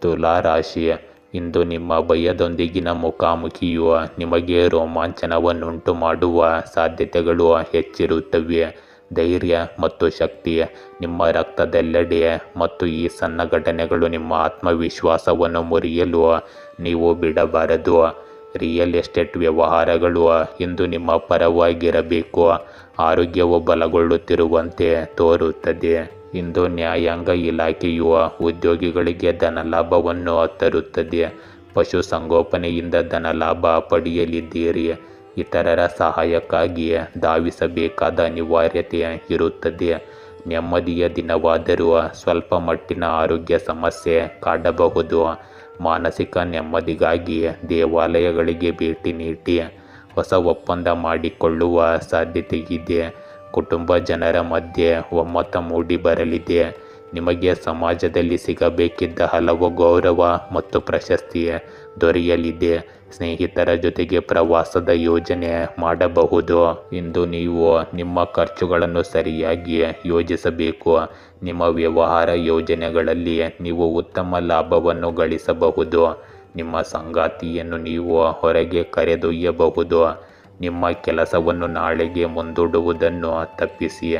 ತುಲಾ ರಾಶಿ, ಇಂದು ನಿಮ್ಮ ಭಯದೊಂದಿಗಿನ ಮುಖಾಮುಖಿಯು ನಿಮಗೆ ರೋಮಾಂಚನವನ್ನುಂಟು ಮಾಡುವ ಸಾಧ್ಯತೆಗಳು ಹೆಚ್ಚಿರುತ್ತವೆ. ಧೈರ್ಯ ಮತ್ತು ಶಕ್ತಿ ನಿಮ್ಮ ರಕ್ತದೆಲ್ಲೆಡೆ ಮತ್ತು ಈ ಸಣ್ಣ ಘಟನೆಗಳು ನಿಮ್ಮ ಆತ್ಮವಿಶ್ವಾಸವನ್ನು ಮುರಿಯಲು ನೀವು ಬಿಡಬಾರದು. ರಿಯಲ್ ಎಸ್ಟೇಟ್ ವ್ಯವಹಾರಗಳು ಇಂದು ನಿಮ್ಮ ಪರವಾಗಿರಬೇಕು. ಆರೋಗ್ಯವು ಬಲಗೊಳ್ಳುತ್ತಿರುವಂತೆ ತೋರುತ್ತದೆ. ಇಂದು ನ್ಯಾಯಾಂಗ ಇಲಾಖೆಯು ಉದ್ಯೋಗಿಗಳಿಗೆ ಧನಲಾಭವನ್ನು ತರುತ್ತದೆ. ಪಶುಸಂಗೋಪನೆಯಿಂದ ಧನಲಾಭ ಪಡೆಯಲಿದ್ದೀರಿ. ಇತರರ ಸಹಾಯಕ್ಕಾಗಿ ಧಾವಿಸಬೇಕಾದ ಅನಿವಾರ್ಯತೆ ಇರುತ್ತದೆ. ನೆಮ್ಮದಿಯ ದಿನವಾದರೂ ಸ್ವಲ್ಪ ಮಟ್ಟಿನ ಆರೋಗ್ಯ ಸಮಸ್ಯೆ ಕಾಡಬಹುದು. ಮಾನಸಿಕ ನೆಮ್ಮದಿಗಾಗಿ ದೇವಾಲಯಗಳಿಗೆ ಭೇಟಿ ನೀಡಿ. ಹೊಸ ಒಪ್ಪಂದ ಮಾಡಿಕೊಳ್ಳುವ ಸಾಧ್ಯತೆಯಿದೆ. ಕುಟುಂಬ ಜನರ ಮಧ್ಯೆ ಒಮ್ಮತ ಮೂಡಿ ಬರಲಿದೆ. ನಿಮಗೆ ಸಮಾಜದಲ್ಲಿ ಸಿಗಬೇಕಿದ್ದ ಹಲವು ಗೌರವ ಮತ್ತು ಪ್ರಶಸ್ತಿ ದೊರೆಯಲಿದೆ. ಸ್ನೇಹಿತರ ಜೊತೆಗೆ ಪ್ರವಾಸದ ಯೋಜನೆ ಮಾಡಬಹುದು. ಇಂದು ನೀವು ನಿಮ್ಮ ಖರ್ಚುಗಳನ್ನು ಸರಿಯಾಗಿ ಯೋಜಿಸಬೇಕು. ನಿಮ್ಮ ವ್ಯವಹಾರ ಯೋಜನೆಗಳಲ್ಲಿ ನೀವು ಉತ್ತಮ ಲಾಭವನ್ನು ಗಳಿಸಬಹುದು. ನಿಮ್ಮ ಸಂಗಾತಿಯನ್ನು ನೀವು ಹೊರಗೆ ಕರೆದೊಯ್ಯಬಹುದು. ನಿಮ್ಮ ಕೆಲಸವನ್ನು ನಾಳೆಗೆ ಮುಂದೂಡುವುದನ್ನು ತಪ್ಪಿಸಿ.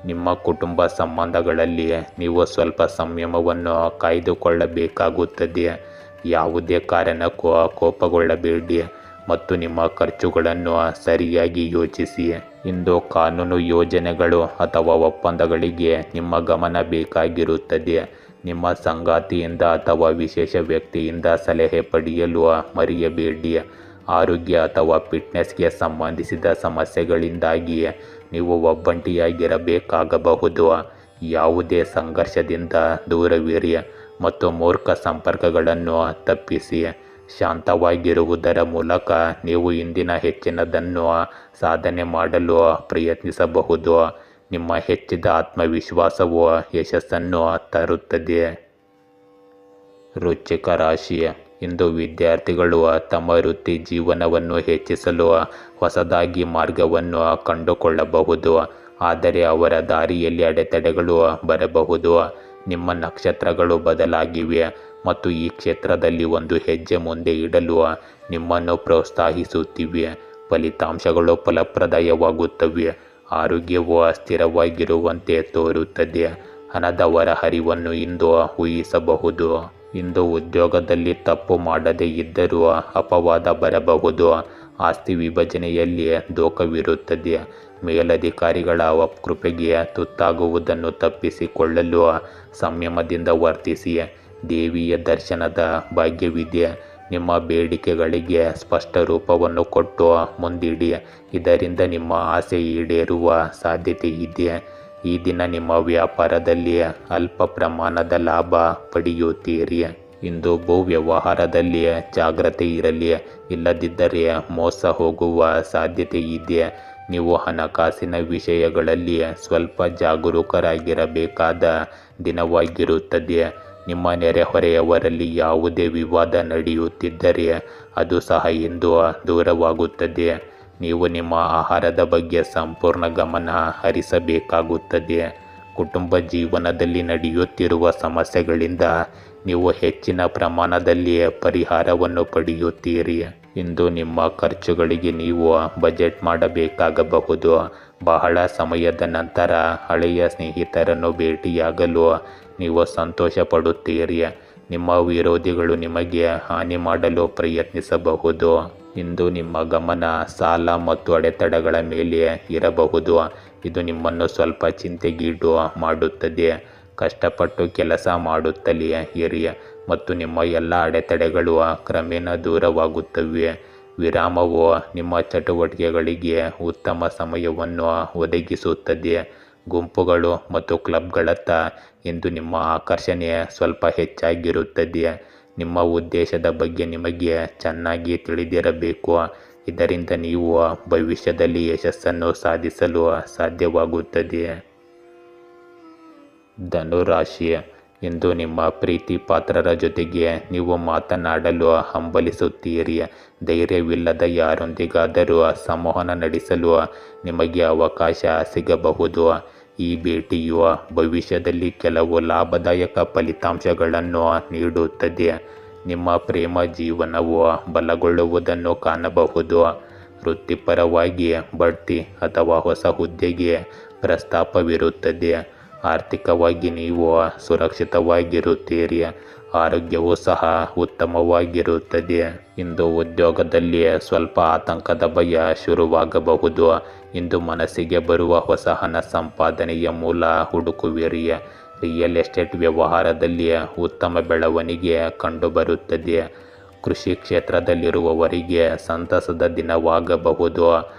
ನಿಮ್ಮ ಕುಟುಂಬ ಸಂಬಂಧಗಳಲ್ಲಿ ನೀವು ಸ್ವಲ್ಪ ಸಂಯಮವನ್ನು ಕಾಯ್ದುಕೊಳ್ಳಬೇಕಾಗುತ್ತದೆ. ಯಾವುದೇ ಕಾರಣಕ್ಕೂ ಕೋಪಗೊಳ್ಳಬೇಡಿ ಮತ್ತು ನಿಮ್ಮ ಖರ್ಚುಗಳನ್ನು ಸರಿಯಾಗಿ ಯೋಚಿಸಿ. ಇಂದು ಕಾನೂನು ಯೋಜನೆಗಳು ಅಥವಾ ಒಪ್ಪಂದಗಳಿಗೆ ನಿಮ್ಮ ಗಮನ ಬೇಕಾಗಿರುತ್ತದೆ. ನಿಮ್ಮ ಸಂಗಾತಿಯಿಂದ ಅಥವಾ ವಿಶೇಷ ವ್ಯಕ್ತಿಯಿಂದ ಸಲಹೆ ಪಡೆಯಲು ಮರೆಯಬೇಡಿ. ಆರೋಗ್ಯ ಅಥವಾ ಫಿಟ್ನೆಸ್ಗೆ ಸಂಬಂಧಿಸಿದ ಸಮಸ್ಯೆಗಳಿಂದಾಗಿ ನೀವು ಒಬ್ಬಂಟಿಯಾಗಿರಬೇಕಾಗಬಹುದು. ಯಾವುದೇ ಸಂಘರ್ಷದಿಂದ ದೂರವಿರಿ ಮತ್ತು ಮೂರ್ಖ ಸಂಪರ್ಕಗಳನ್ನು ತಪ್ಪಿಸಿ. ಶಾಂತವಾಗಿರುವುದರ ಮೂಲಕ ನೀವು ಇಂದಿನ ಹೆಚ್ಚಿನದನ್ನು ಸಾಧನೆ ಮಾಡಲು ಪ್ರಯತ್ನಿಸಬಹುದು. ನಿಮ್ಮ ಹೆಚ್ಚಿದ ಆತ್ಮವಿಶ್ವಾಸವು ಯಶಸ್ಸನ್ನು ತರುತ್ತದೆ. ವೃಶ್ಚಿಕ ರಾಶಿ, ಇಂದು ವಿದ್ಯಾರ್ಥಿಗಳು ತಮ್ಮ ವೃತ್ತಿ ಜೀವನವನ್ನು ಹೆಚ್ಚಿಸಲು ಹೊಸದಾಗಿ ಮಾರ್ಗವನ್ನು ಕಂಡುಕೊಳ್ಳಬಹುದು. ಆದರೆ ಅವರ ದಾರಿಯಲ್ಲಿ ಅಡೆತಡೆಗಳು ಬರಬಹುದು. ನಿಮ್ಮ ನಕ್ಷತ್ರಗಳು ಬದಲಾಗಿವೆ ಮತ್ತು ಈ ಕ್ಷೇತ್ರದಲ್ಲಿ ಒಂದು ಹೆಜ್ಜೆ ಮುಂದೆ ಇಡಲು ನಿಮ್ಮನ್ನು ಪ್ರೋತ್ಸಾಹಿಸುತ್ತಿವೆ. ಫಲಿತಾಂಶಗಳು ಫಲಪ್ರದವಾಗುತ್ತವೆ. ಆರೋಗ್ಯವು ಅಸ್ಥಿರವಾಗಿರುವಂತೆ ತೋರುತ್ತದೆ. ಹಣದ ಹೊರಹರಿವನ್ನು ಇಂದು ಊಹಿಸಬಹುದು. ಇಂದು ಉದ್ಯೋಗದಲ್ಲಿ ತಪ್ಪು ಮಾಡದೇ ಇದ್ದರೂ ಅಪವಾದ ಬರಬಹುದು. ಆಸ್ತಿ ವಿಭಜನೆಯಲ್ಲಿ ದೋಖವಿರುತ್ತದೆ. ಮೇಲಧಿಕಾರಿಗಳ ಅಪಕೃಪೆಗೆ ತುತ್ತಾಗುವುದನ್ನು ತಪ್ಪಿಸಿಕೊಳ್ಳಲು ಸಂಯಮದಿಂದ ವರ್ತಿಸಿ. ದೇವಿಯ ದರ್ಶನದ ಭಾಗ್ಯವಿದೆ. ನಿಮ್ಮ ಬೇಡಿಕೆಗಳಿಗೆ ಸ್ಪಷ್ಟ ರೂಪವನ್ನು ಕೊಟ್ಟು ಮುಂದಿಡಿ. ಇದರಿಂದ ನಿಮ್ಮ ಆಸೆ ಈಡೇರುವ ಸಾಧ್ಯತೆ ಇದೆ. ಈ ದಿನ ನಿಮ್ಮ ವ್ಯಾಪಾರದಲ್ಲಿ ಅಲ್ಪ ಪ್ರಮಾಣದ ಲಾಭ ಪಡೆಯುತ್ತೀರಿ. ಇಂದು ಭೂ ವ್ಯವಹಾರದಲ್ಲಿ ಜಾಗ್ರತೆ ಇರಲಿ, ಇಲ್ಲದಿದ್ದರೆ ಮೋಸ ಹೋಗುವ ಸಾಧ್ಯತೆ ಇದೆ. ನೀವು ಹಣಕಾಸಿನ ವಿಷಯಗಳಲ್ಲಿ ಸ್ವಲ್ಪ ಜಾಗರೂಕರಾಗಿರಬೇಕಾದ ದಿನವಾಗಿರುತ್ತದೆ. ನಿಮ್ಮ ನೆರೆಹೊರೆಯವರಲ್ಲಿ ಯಾವುದೇ ವಿವಾದ ನಡೆಯುತ್ತಿದ್ದರೆ ಅದು ಸಹ ಇಂದು ದೂರವಾಗುತ್ತದೆ. ನೀವು ನಿಮ್ಮ ಆಹಾರದ ಬಗ್ಗೆ ಸಂಪೂರ್ಣ ಗಮನ ಹರಿಸಬೇಕಾಗುತ್ತದೆ. ಕುಟುಂಬ ಜೀವನದಲ್ಲಿ ನಡೆಯುತ್ತಿರುವ ಸಮಸ್ಯೆಗಳಿಂದ ನೀವು ಹೆಚ್ಚಿನ ಪ್ರಮಾಣದಲ್ಲಿ ಪರಿಹಾರವನ್ನು ಪಡೆಯುತ್ತೀರಿ. ಇಂದು ನಿಮ್ಮ ಖರ್ಚುಗಳಿಗೆ ನೀವು ಬಜೆಟ್ ಮಾಡಬೇಕಾಗಬಹುದು. ಬಹಳ ಸಮಯದ ನಂತರ ಹಳೆಯ ಸ್ನೇಹಿತರನ್ನು ಭೇಟಿಯಾಗಲು ನೀವು ಸಂತೋಷ ಪಡುತ್ತೀರಿ. ನಿಮ್ಮ ವಿರೋಧಿಗಳು ನಿಮಗೆ ಹಾನಿ ಮಾಡಲು ಪ್ರಯತ್ನಿಸಬಹುದು. ಇಂದು ನಿಮ್ಮ ಗಮನ ಸಾಲ ಮತ್ತು ಅಡೆತಡೆಗಳ ಮೇಲೆ ಇರಬಹುದು. ಇದು ನಿಮ್ಮನ್ನು ಸ್ವಲ್ಪ ಚಿಂತೆಗೀಡು ಮಾಡುತ್ತದೆ. ಕಷ್ಟಪಟ್ಟು ಕೆಲಸ ಮಾಡುತ್ತಲೇ ಇರಿ ಮತ್ತು ನಿಮ್ಮ ಎಲ್ಲ ಅಡೆತಡೆಗಳು ಕ್ರಮೇಣ ದೂರವಾಗುತ್ತವೆ. ವಿರಾಮವು ನಿಮ್ಮ ಚಟುವಟಿಕೆಗಳಿಗೆ ಉತ್ತಮ ಸಮಯವನ್ನು ಒದಗಿಸುತ್ತದೆ. ಗುಂಪುಗಳು ಮತ್ತು ಕ್ಲಬ್ಗಳತ್ತ ಇಂದು ನಿಮ್ಮ ಆಕರ್ಷಣೆ ಸ್ವಲ್ಪ ಹೆಚ್ಚಾಗಿರುತ್ತದೆ. ನಿಮ್ಮ ಉದ್ದೇಶದ ಬಗ್ಗೆ ನಿಮಗೆ ಚೆನ್ನಾಗಿ ತಿಳಿದಿರಬೇಕು. ಇದರಿಂದ ನೀವು ಭವಿಷ್ಯದಲ್ಲಿ ಯಶಸ್ಸನ್ನು ಸಾಧಿಸಲು ಸಾಧ್ಯವಾಗುತ್ತದೆ. ಧನುರಾಶಿ, ಇಂದು ನಿಮ್ಮ ಪ್ರೀತಿ ಪಾತ್ರರ ಜೊತೆಗೆ ನೀವು ಮಾತನಾಡಲು ಹಂಬಲಿಸುತ್ತೀರಿ. ಧೈರ್ಯವಿಲ್ಲದ ಯಾರೊಂದಿಗಾದರೂ ಸಂವಹನ ನಡೆಸಲು ನಿಮಗೆ ಅವಕಾಶ ಸಿಗಬಹುದು. ಈ ಭೇಟಿಯು ಭವಿಷ್ಯದಲ್ಲಿ ಕೆಲವು ಲಾಭದಾಯಕ ಫಲಿತಾಂಶಗಳನ್ನು ನೀಡುತ್ತದೆ. ನಿಮ್ಮ ಪ್ರೇಮ ಜೀವನವು ಬಲಗೊಳ್ಳುವುದನ್ನು ಕಾಣಬಹುದು. ವೃತ್ತಿಪರವಾಗಿ ಬಡ್ತಿ ಅಥವಾ ಹೊಸ ಹುದ್ದೆಗೆ ಪ್ರಸ್ತಾಪವಿರುತ್ತದೆ. ಆರ್ಥಿಕವಾಗಿ ನೀವು ಸುರಕ್ಷಿತವಾಗಿರುತ್ತೀರಿ. ಆರೋಗ್ಯವೂ ಸಹ ಉತ್ತಮವಾಗಿರುತ್ತದೆ. ಇಂದು ಉದ್ಯೋಗದಲ್ಲಿ ಸ್ವಲ್ಪ ಆತಂಕದ ಭಯ ಶುರುವಾಗಬಹುದು. ಇಂದು ಮನಸ್ಸಿಗೆ ಬರುವ ಹೊಸ ಹಣ ಸಂಪಾದನೆಯ ಮೂಲ ಹುಡುಕುವಿರಿ. ರಿಯಲ್ ಎಸ್ಟೇಟ್ ವ್ಯವಹಾರದಲ್ಲಿ ಉತ್ತಮ ಬೆಳವಣಿಗೆ ಕಂಡುಬರುತ್ತದೆ. ಕೃಷಿ ಕ್ಷೇತ್ರದಲ್ಲಿರುವವರಿಗೆ ಸಂತಸದ ದಿನವಾಗಬಹುದು.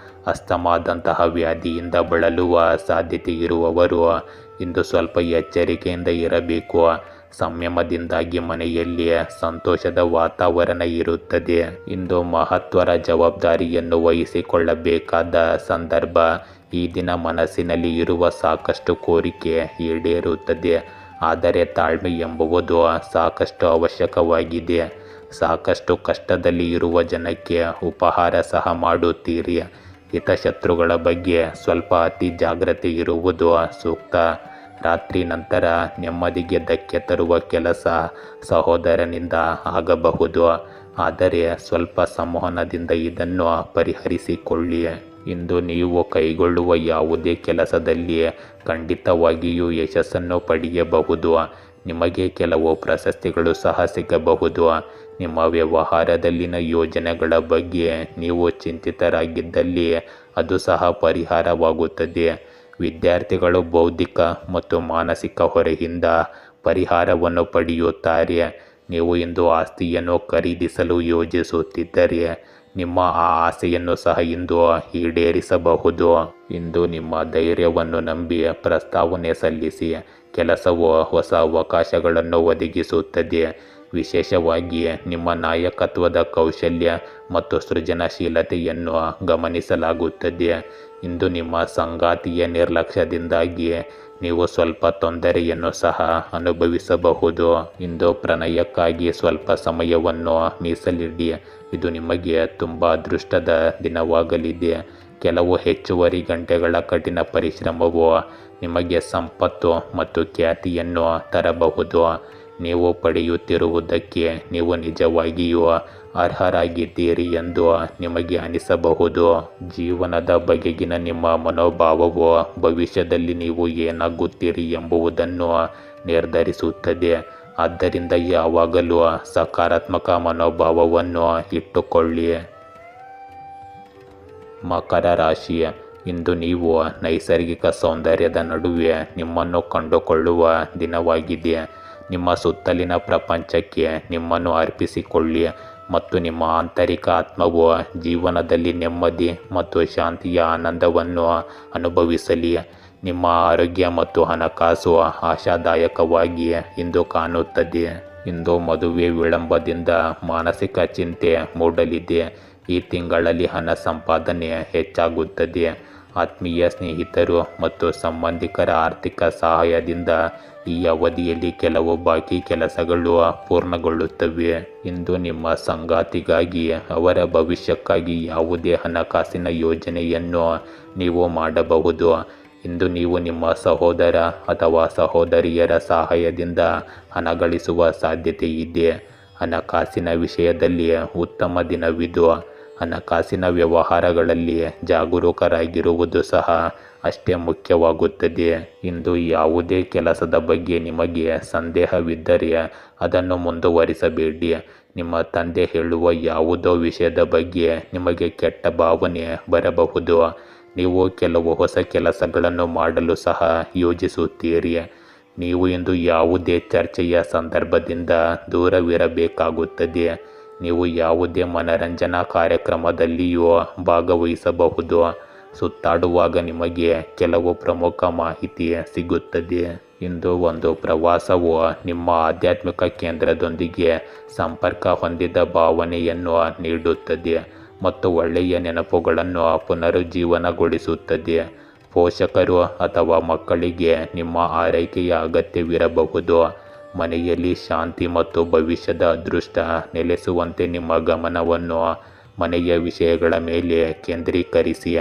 ಅಸ್ತಮಾದಂತಹ ವ್ಯಾಧಿಯಿಂದ ಬಳಲುವ ಸಾಧ್ಯತೆ ಇರುವವರು ಇಂದು ಸ್ವಲ್ಪ ಎಚ್ಚರಿಕೆಯಿಂದ ಇರಬೇಕು. ಸಂಯಮದಿಂದಾಗಿ ಮನೆಯಲ್ಲಿ ಸಂತೋಷದ ವಾತಾವರಣ ಇರುತ್ತದೆ. ಇಂದು ಮಹತ್ವದ ಜವಾಬ್ದಾರಿಯನ್ನು ವಹಿಸಿಕೊಳ್ಳಬೇಕಾದ ಸಂದರ್ಭ. ಈ ದಿನ ಮನಸ್ಸಿನಲ್ಲಿ ಇರುವ ಸಾಕಷ್ಟು ಕೋರಿಕೆ ಈಡೇರುತ್ತದೆ. ಆದರೆ ತಾಳ್ಮೆ ಎಂಬುವುದು ಸಾಕಷ್ಟು ಅವಶ್ಯಕವಾಗಿದೆ. ಸಾಕಷ್ಟು ಕಷ್ಟದಲ್ಲಿ ಇರುವ ಜನಕ್ಕೆ ಉಪಹಾರ ಸಹ ಮಾಡುತ್ತೀರಿ. ಹಿತಶತ್ರುಗಳ ಬಗ್ಗೆ ಸ್ವಲ್ಪ ಅತಿ ಜಾಗ್ರತೆ ಇರುವುದು ಸೂಕ್ತ. ರಾತ್ರಿ ನಂತರ ನೆಮ್ಮದಿಗೆ ಧಕ್ಕೆ ತರುವ ಕೆಲಸ ಸಹೋದರನಿಂದ ಆಗಬಹುದು. ಆದರೆ ಸ್ವಲ್ಪ ಸಂವಹನದಿಂದ ಇದನ್ನು ಪರಿಹರಿಸಿಕೊಳ್ಳಿ. ಇಂದು ನೀವು ಕೈಗೊಳ್ಳುವ ಯಾವುದೇ ಕೆಲಸದಲ್ಲಿ ಖಂಡಿತವಾಗಿಯೂ ಯಶಸ್ಸನ್ನು ಪಡೆಯಬಹುದು. ನಿಮಗೆ ಕೆಲವು ಪ್ರಶಸ್ತಿಗಳು ಸಹ ಸಿಗಬಹುದು. ನಿಮ್ಮ ವ್ಯವಹಾರದಲ್ಲಿನ ಯೋಜನೆಗಳ ಬಗ್ಗೆ ನೀವು ಚಿಂತಿತರಾಗಿದ್ದಲ್ಲಿ ಅದು ಸಹ ಪರಿಹಾರವಾಗುತ್ತದೆ. ವಿದ್ಯಾರ್ಥಿಗಳು ಬೌದ್ಧಿಕ ಮತ್ತು ಮಾನಸಿಕ ಹೊರೆಯಿಂದ ಪರಿಹಾರವನ್ನು ಪಡೆಯುತ್ತಾರೆ. ನೀವು ಇಂದು ಆಸ್ತಿಯನ್ನು ಖರೀದಿಸಲು ಯೋಜಿಸುತ್ತಿದ್ದರೆ ನಿಮ್ಮ ಆ ಆಸೆಯನ್ನು ಸಹ ಇಂದು ಈಡೇರಿಸಬಹುದು. ಇಂದು ನಿಮ್ಮ ಧೈರ್ಯವನ್ನು ನಂಬಿ ಪ್ರಸ್ತಾವನೆ ಸಲ್ಲಿಸಿ. ಕೆಲಸವು ಹೊಸ ಅವಕಾಶಗಳನ್ನು ಒದಗಿಸುತ್ತದೆ. ವಿಶೇಷವಾಗಿ ನಿಮ್ಮ ನಾಯಕತ್ವದ ಕೌಶಲ್ಯ ಮತ್ತು ಸೃಜನಶೀಲತೆಯನ್ನು ಗಮನಿಸಲಾಗುತ್ತದೆ. ಇಂದು ನಿಮ್ಮ ಸಂಗಾತಿಯ ನಿರ್ಲಕ್ಷ್ಯದಿಂದಾಗಿ ನೀವು ಸ್ವಲ್ಪ ತೊಂದರೆಯನ್ನು ಸಹ ಅನುಭವಿಸಬಹುದು. ಇಂದು ಪ್ರಣಯಕ್ಕಾಗಿ ಸ್ವಲ್ಪ ಸಮಯವನ್ನು ಮೀಸಲಿಡಿ. ಇದು ನಿಮಗೆ ತುಂಬ ಅದೃಷ್ಟದ ದಿನವಾಗಲಿದೆ. ಕೆಲವು ಹೆಚ್ಚುವರಿ ಗಂಟೆಗಳ ಕಠಿಣ ಪರಿಶ್ರಮವು ನಿಮಗೆ ಸಂಪತ್ತು ಮತ್ತು ಖ್ಯಾತಿಯನ್ನು ತರಬಹುದು. ನೀವು ಪಡೆಯುತ್ತಿರುವುದಕ್ಕೆ ನೀವು ನಿಜವಾಗಿಯೂ ಅರ್ಹರಾಗಿದ್ದೀರಿ ಎಂದು ನಿಮಗೆ ಅನಿಸಬಹುದು. ಜೀವನದ ಬಗೆಗಿನ ನಿಮ್ಮ ಮನೋಭಾವವು ಭವಿಷ್ಯದಲ್ಲಿ ನೀವು ಏನಾಗುತ್ತೀರಿ ಎಂಬುದನ್ನು ನಿರ್ಧರಿಸುತ್ತದೆ. ಆದ್ದರಿಂದ ಯಾವಾಗಲೂ ಸಕಾರಾತ್ಮಕ ಮನೋಭಾವವನ್ನು ಇಟ್ಟುಕೊಳ್ಳಿ. ಮಕರ ರಾಶಿ, ಇಂದು ನೀವು ನೈಸರ್ಗಿಕ ಸೌಂದರ್ಯದ ನಡುವೆ ನಿಮ್ಮನ್ನು ಕಂಡುಕೊಳ್ಳುವ ದಿನವಾಗಿದೆ. ನಿಮ್ಮ ಸುತ್ತಲಿನ ಪ್ರಪಂಚಕ್ಕೆ ನಿಮ್ಮನ್ನು ಅರ್ಪಿಸಿಕೊಳ್ಳಿ ಮತ್ತು ನಿಮ್ಮ ಆಂತರಿಕ ಆತ್ಮವು ಜೀವನದಲ್ಲಿ ನೆಮ್ಮದಿ ಮತ್ತು ಶಾಂತಿಯ ಆನಂದವನ್ನು ಅನುಭವಿಸಲಿ. ನಿಮ್ಮ ಆರೋಗ್ಯ ಮತ್ತು ಹಣಕಾಸು ಆಶಾದಾಯಕವಾಗಿ ಇಂದು ಕಾಣುತ್ತದೆ. ಇಂದು ಮದುವೆ ವಿಳಂಬದಿಂದ ಮಾನಸಿಕ ಚಿಂತೆ ಮೂಡಲಿದೆ. ಈ ತಿಂಗಳಲ್ಲಿ ಹಣ ಸಂಪಾದನೆ ಹೆಚ್ಚಾಗುತ್ತದೆ. ಆತ್ಮೀಯ ಸ್ನೇಹಿತರು ಮತ್ತು ಸಂಬಂಧಿಕರ ಆರ್ಥಿಕ ಸಹಾಯದಿಂದ ಈ ಅವಧಿಯಲ್ಲಿ ಕೆಲವು ಬಾಕಿ ಕೆಲಸಗಳು ಪೂರ್ಣಗೊಳ್ಳುತ್ತವೆ. ಇಂದು ನಿಮ್ಮ ಸಂಗಾತಿಗಾಗಿ ಅವರ ಭವಿಷ್ಯಕ್ಕಾಗಿ ಯಾವುದೇ ಹಣಕಾಸಿನ ಯೋಜನೆಯನ್ನು ನೀವು ಮಾಡಬಹುದು. ಇಂದು ನೀವು ನಿಮ್ಮ ಸಹೋದರ ಅಥವಾ ಸಹೋದರಿಯರ ಸಹಾಯದಿಂದ ಹಣ ಗಳಿಸುವ ಸಾಧ್ಯತೆ ಇದೆ. ಹಣಕಾಸಿನ ವಿಷಯದಲ್ಲಿ ಉತ್ತಮ ದಿನವಿದು. ಹಣಕಾಸಿನ ವ್ಯವಹಾರಗಳಲ್ಲಿ ಜಾಗರೂಕರಾಗಿರುವುದು ಸಹ ಅಷ್ಟೇ ಮುಖ್ಯವಾಗುತ್ತದೆ. ಇಂದು ಯಾವುದೇ ಕೆಲಸದ ಬಗ್ಗೆ ನಿಮಗೆ ಸಂದೇಹವಿದ್ದರೆ ಅದನ್ನು ಮುಂದುವರಿಸಬೇಡಿ. ನಿಮ್ಮ ತಂದೆ ಹೇಳುವ ಯಾವುದೋ ವಿಷಯದ ಬಗ್ಗೆ ನಿಮಗೆ ಕೆಟ್ಟ ಭಾವನೆ ಬರಬಹುದು. ನೀವು ಕೆಲವು ಹೊಸ ಕೆಲಸಗಳನ್ನು ಮಾಡಲು ಸಹ ಯೋಜಿಸುತ್ತೀರಿ. ನೀವು ಇಂದು ಯಾವುದೇ ಚರ್ಚೆಯ ಸಂದರ್ಭದಿಂದ ದೂರವಿರಬೇಕಾಗುತ್ತದೆ. ನೀವು ಯಾವುದೇ ಮನರಂಜನಾ ಕಾರ್ಯಕ್ರಮದಲ್ಲಿಯೂ ಭಾಗವಹಿಸಬಹುದು. ಸುತ್ತಾಡುವಾಗ ನಿಮಗೆ ಕೆಲವು ಪ್ರಮುಖ ಮಾಹಿತಿ ಸಿಗುತ್ತದೆ. ಇಂದು ಒಂದು ಪ್ರವಾಸವು ನಿಮ್ಮ ಆಧ್ಯಾತ್ಮಿಕ ಕೇಂದ್ರದೊಂದಿಗೆ ಸಂಪರ್ಕ ಹೊಂದಿದ ಭಾವನೆಯನ್ನು ನೀಡುತ್ತದೆ ಮತ್ತು ಒಳ್ಳೆಯ ನೆನಪುಗಳನ್ನು ಪುನರುಜ್ಜೀವನಗೊಳಿಸುತ್ತದೆ. ಪೋಷಕರು ಅಥವಾ ಮಕ್ಕಳಿಗೆ ನಿಮ್ಮ ಆರೈಕೆಯ ಅಗತ್ಯವಿರಬಹುದು. ಮನೆಯಲ್ಲಿ ಶಾಂತಿ ಮತ್ತು ಭವಿಷ್ಯದ ಅದೃಷ್ಟ ನೆಲೆಸುವಂತೆ ನಿಮ್ಮ ಗಮನವನ್ನು ಮನೆಯ ವಿಷಯಗಳ ಮೇಲೆ ಕೇಂದ್ರೀಕರಿಸಿ.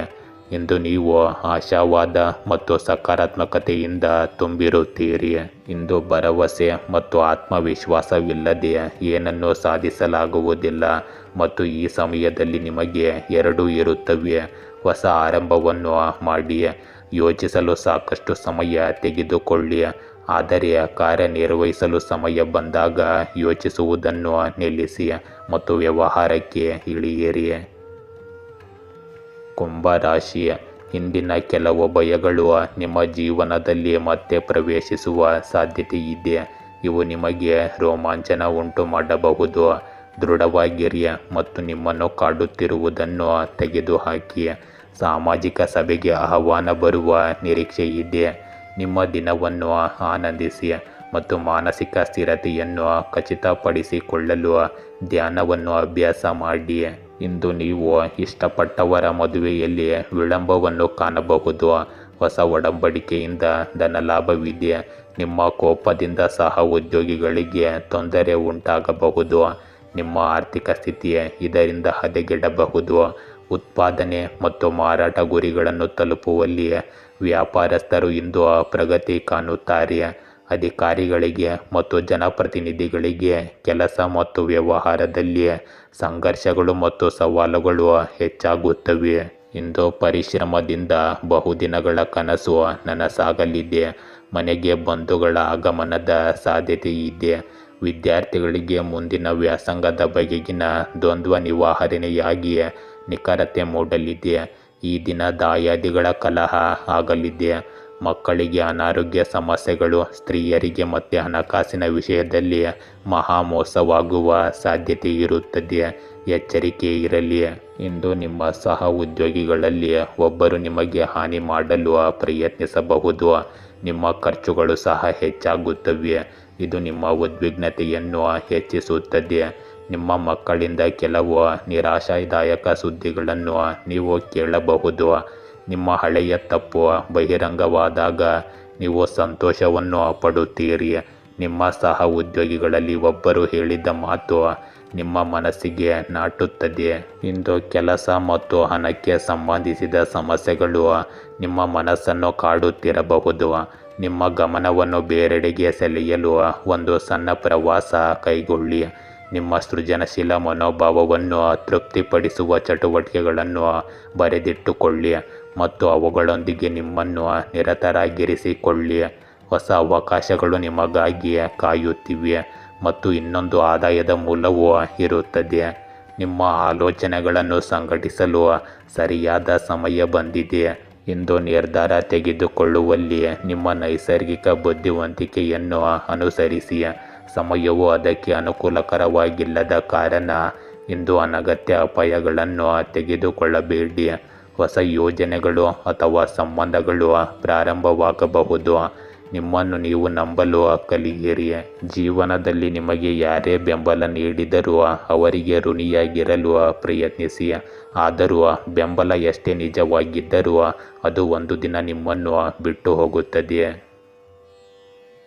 ಇಂದು ನೀವು ಆಶಾವಾದ ಮತ್ತು ಸಕಾರಾತ್ಮಕತೆಯಿಂದ ತುಂಬಿರುತ್ತೀರಿ. ಇಂದು ಭರವಸೆ ಮತ್ತು ಆತ್ಮವಿಶ್ವಾಸವಿಲ್ಲದೆ ಏನನ್ನೂ ಸಾಧಿಸಲಾಗುವುದಿಲ್ಲ ಮತ್ತು ಈ ಸಮಯದಲ್ಲಿ ನಿಮಗೆ ಎರಡೂ ಇರುತ್ತವೆ. ಹೊಸ ಆರಂಭವನ್ನು ಮಾಡಿ. ಯೋಚಿಸಲು ಸಾಕಷ್ಟು ಸಮಯ ತೆಗೆದುಕೊಳ್ಳಿ, ಆದರೆ ಕಾರ್ಯನಿರ್ವಹಿಸಲು ಸಮಯ ಬಂದಾಗ ಯೋಚಿಸುವುದನ್ನು ನಿಲ್ಲಿಸಿ ಮತ್ತು ವ್ಯವಹಾರಕ್ಕೆ ಇಳಿಯಿರಿ. ಕುಂಭ ರಾಶಿ, ಇಂದಿನ ಕೆಲವು ಭಯಗಳು ನಿಮ್ಮ ಜೀವನದಲ್ಲಿ ಮತ್ತೆ ಪ್ರವೇಶಿಸುವ ಸಾಧ್ಯತೆ ಇದೆ. ಇವು ನಿಮಗೆ ರೋಮಾಂಚನ ಉಂಟು ಮಾಡಬಹುದು. ದೃಢವಾಗಿರಿ ಮತ್ತು ನಿಮ್ಮನ್ನು ಕಾಡುತ್ತಿರುವುದನ್ನು ತೆಗೆದುಹಾಕಿ. ಸಾಮಾಜಿಕ ಸಭೆಗೆ ಆಹ್ವಾನ ಬರುವ ನಿರೀಕ್ಷೆ ಇದೆ. ನಿಮ್ಮ ದಿನವನ್ನು ಆನಂದಿಸಿ ಮತ್ತು ಮಾನಸಿಕ ಸ್ಥಿರತೆಯನ್ನು ಖಚಿತಪಡಿಸಿಕೊಳ್ಳಲು ಧ್ಯಾನವನ್ನು ಅಭ್ಯಾಸ ಮಾಡಿ. ಇಂದು ನೀವು ಇಷ್ಟಪಟ್ಟವರ ಮದುವೆಯಲ್ಲಿ ವಿಳಂಬವನ್ನು ಕಾಣಬಹುದು. ಹೊಸ ಒಡಂಬಡಿಕೆಯಿಂದ ಧನಲಾಭವಿದೆ. ನಿಮ್ಮ ಕೋಪದಿಂದ ಸಹ ಉದ್ಯೋಗಿಗಳಿಗೆ ತೊಂದರೆ ಉಂಟಾಗಬಹುದು. ನಿಮ್ಮ ಆರ್ಥಿಕ ಸ್ಥಿತಿ ಇದರಿಂದ ಹದಗೆಡಬಹುದು. ಉತ್ಪಾದನೆ ಮತ್ತು ಮಾರಾಟ ಗುರಿಗಳನ್ನು ತಲುಪುವಲ್ಲಿ ವ್ಯಾಪಾರಸ್ಥರು ಇಂದು ಪ್ರಗತಿ ಕಾಣುತ್ತಾರೆ. ಅಧಿಕಾರಿಗಳಿಗೆ ಮತ್ತು ಜನಪ್ರತಿನಿಧಿಗಳಿಗೆ ಕೆಲಸ ಮತ್ತು ವ್ಯವಹಾರದಲ್ಲಿ ಸಂಘರ್ಷಗಳು ಮತ್ತು ಸವಾಲುಗಳು ಹೆಚ್ಚಾಗುತ್ತವೆ. ಇಂದು ಪರಿಶ್ರಮದಿಂದ ಬಹುದಿನಗಳ ಕನಸು ನನಸಾಗಲಿದೆ. ಮನೆಗೆ ಬಂಧುಗಳ ಆಗಮನದ ಸಾಧ್ಯತೆ ಇದೆ. ವಿದ್ಯಾರ್ಥಿಗಳಿಗೆ ಮುಂದಿನ ವ್ಯಾಸಂಗದ ಬಗೆಗಿನ ದ್ವಂದ್ವ ನಿವಾರಣೆಯಾಗಿ ನಿಖರತೆ ಮೂಡಲಿದೆ. ಈ ದಿನ ದಾಯಾದಿಗಳ ಕಲಹ ಆಗಲಿದೆ. ಮಕ್ಕಳಿಗೆ ಅನಾರೋಗ್ಯ ಸಮಸ್ಯೆಗಳು, ಸ್ತ್ರೀಯರಿಗೆ ಮತ್ತು ಹಣಕಾಸಿನ ವಿಷಯದಲ್ಲಿ ಮಹಾಮೋಸವಾಗುವ ಸಾಧ್ಯತೆ ಇರುತ್ತದೆ. ಎಚ್ಚರಿಕೆ ಇರಲಿ. ಇಂದು ನಿಮ್ಮ ಸಹ ಉದ್ಯೋಗಿಗಳಲ್ಲಿ ಒಬ್ಬರು ನಿಮಗೆ ಹಾನಿ ಮಾಡಲು ಪ್ರಯತ್ನಿಸಬಹುದು. ನಿಮ್ಮ ಖರ್ಚುಗಳು ಸಹ ಹೆಚ್ಚಾಗುತ್ತವೆ. ಇದು ನಿಮ್ಮ ಉದ್ವಿಗ್ನತೆಯನ್ನು ಹೆಚ್ಚಿಸುತ್ತದೆ. ನಿಮ್ಮ ಮಕ್ಕಳಿಂದ ಕೆಲವು ನಿರಾಶಾದಾಯಕ ಸುದ್ದಿಗಳನ್ನು ನೀವು ಕೇಳಬಹುದು. ನಿಮ್ಮ ಹಳೆಯ ತಪ್ಪು ಬಹಿರಂಗವಾದಾಗ ನೀವು ಸಂತೋಷವನ್ನು ಪಡುತ್ತೀರಿ. ನಿಮ್ಮ ಸಹ ಉದ್ಯೋಗಿಗಳಲ್ಲಿ ಒಬ್ಬರು ಹೇಳಿದ ಮಾತು ನಿಮ್ಮ ಮನಸ್ಸಿಗೆ ನಾಟುತ್ತದೆ. ಇಂದು ಕೆಲಸ ಮತ್ತು ಹಣಕ್ಕೆ ಸಂಬಂಧಿಸಿದ ಸಮಸ್ಯೆಗಳು ನಿಮ್ಮ ಮನಸ್ಸನ್ನು ಕಾಡುತ್ತಿರಬಹುದು. ನಿಮ್ಮ ಗಮನವನ್ನು ಬೇರೆಡೆಗೆ ಸೆಳೆಯಲು ಒಂದು ಸಣ್ಣ ಪ್ರವಾಸ ಕೈಗೊಳ್ಳಿ. ನಿಮ್ಮ ಸೃಜನಶೀಲ ಮನೋಭಾವವನ್ನು ತೃಪ್ತಿಪಡಿಸುವ ಚಟುವಟಿಕೆಗಳನ್ನು ಬರೆದಿಟ್ಟುಕೊಳ್ಳಿ ಮತ್ತು ಅವುಗಳೊಂದಿಗೆ ನಿಮ್ಮನ್ನು ನಿರತರಾಗಿರಿಸಿಕೊಳ್ಳಿ. ಹೊಸ ಅವಕಾಶಗಳು ನಿಮಗಾಗಿ ಕಾಯುತ್ತಿವೆ ಮತ್ತು ಇನ್ನೊಂದು ಆದಾಯದ ಮೂಲವೂ ಇರುತ್ತದೆ. ನಿಮ್ಮ ಆಲೋಚನೆಗಳನ್ನು ಸಂಘಟಿಸಲು ಸರಿಯಾದ ಸಮಯ ಬಂದಿದೆ. ಇಂದು ನಿರ್ಧಾರ ತೆಗೆದುಕೊಳ್ಳುವಲ್ಲಿ ನಿಮ್ಮ ನೈಸರ್ಗಿಕ ಬುದ್ಧಿವಂತಿಕೆಯನ್ನು ಅನುಸರಿಸಿ. ಸಮಯವು ಅದಕ್ಕೆ ಅನುಕೂಲಕರವಾಗಿಲ್ಲದ ಕಾರಣ ಇಂದು ಅನಗತ್ಯ ಅಪಾಯಗಳನ್ನು ತೆಗೆದುಕೊಳ್ಳಬೇಡಿ. ಹೊಸ ಯೋಜನೆಗಳು ಅಥವಾ ಸಂಬಂಧಗಳು ಪ್ರಾರಂಭವಾಗಬಹುದು. ನಿಮ್ಮನ್ನು ನೀವು ನಂಬಲು ಕಲಿಯಿರಿ. ಜೀವನದಲ್ಲಿ ನಿಮಗೆ ಯಾರೇ ಬೆಂಬಲ ನೀಡಿದರೂ ಅವರಿಗೆ ಋಣಿಯಾಗಿರಲು ಪ್ರಯತ್ನಿಸಿ. ಆದರೂ ಬೆಂಬಲ ಎಷ್ಟೇ ನಿಜವಾಗಿದ್ದರೂ ಅದು ಒಂದು ದಿನ ನಿಮ್ಮನ್ನು ಬಿಟ್ಟು ಹೋಗುತ್ತದೆ.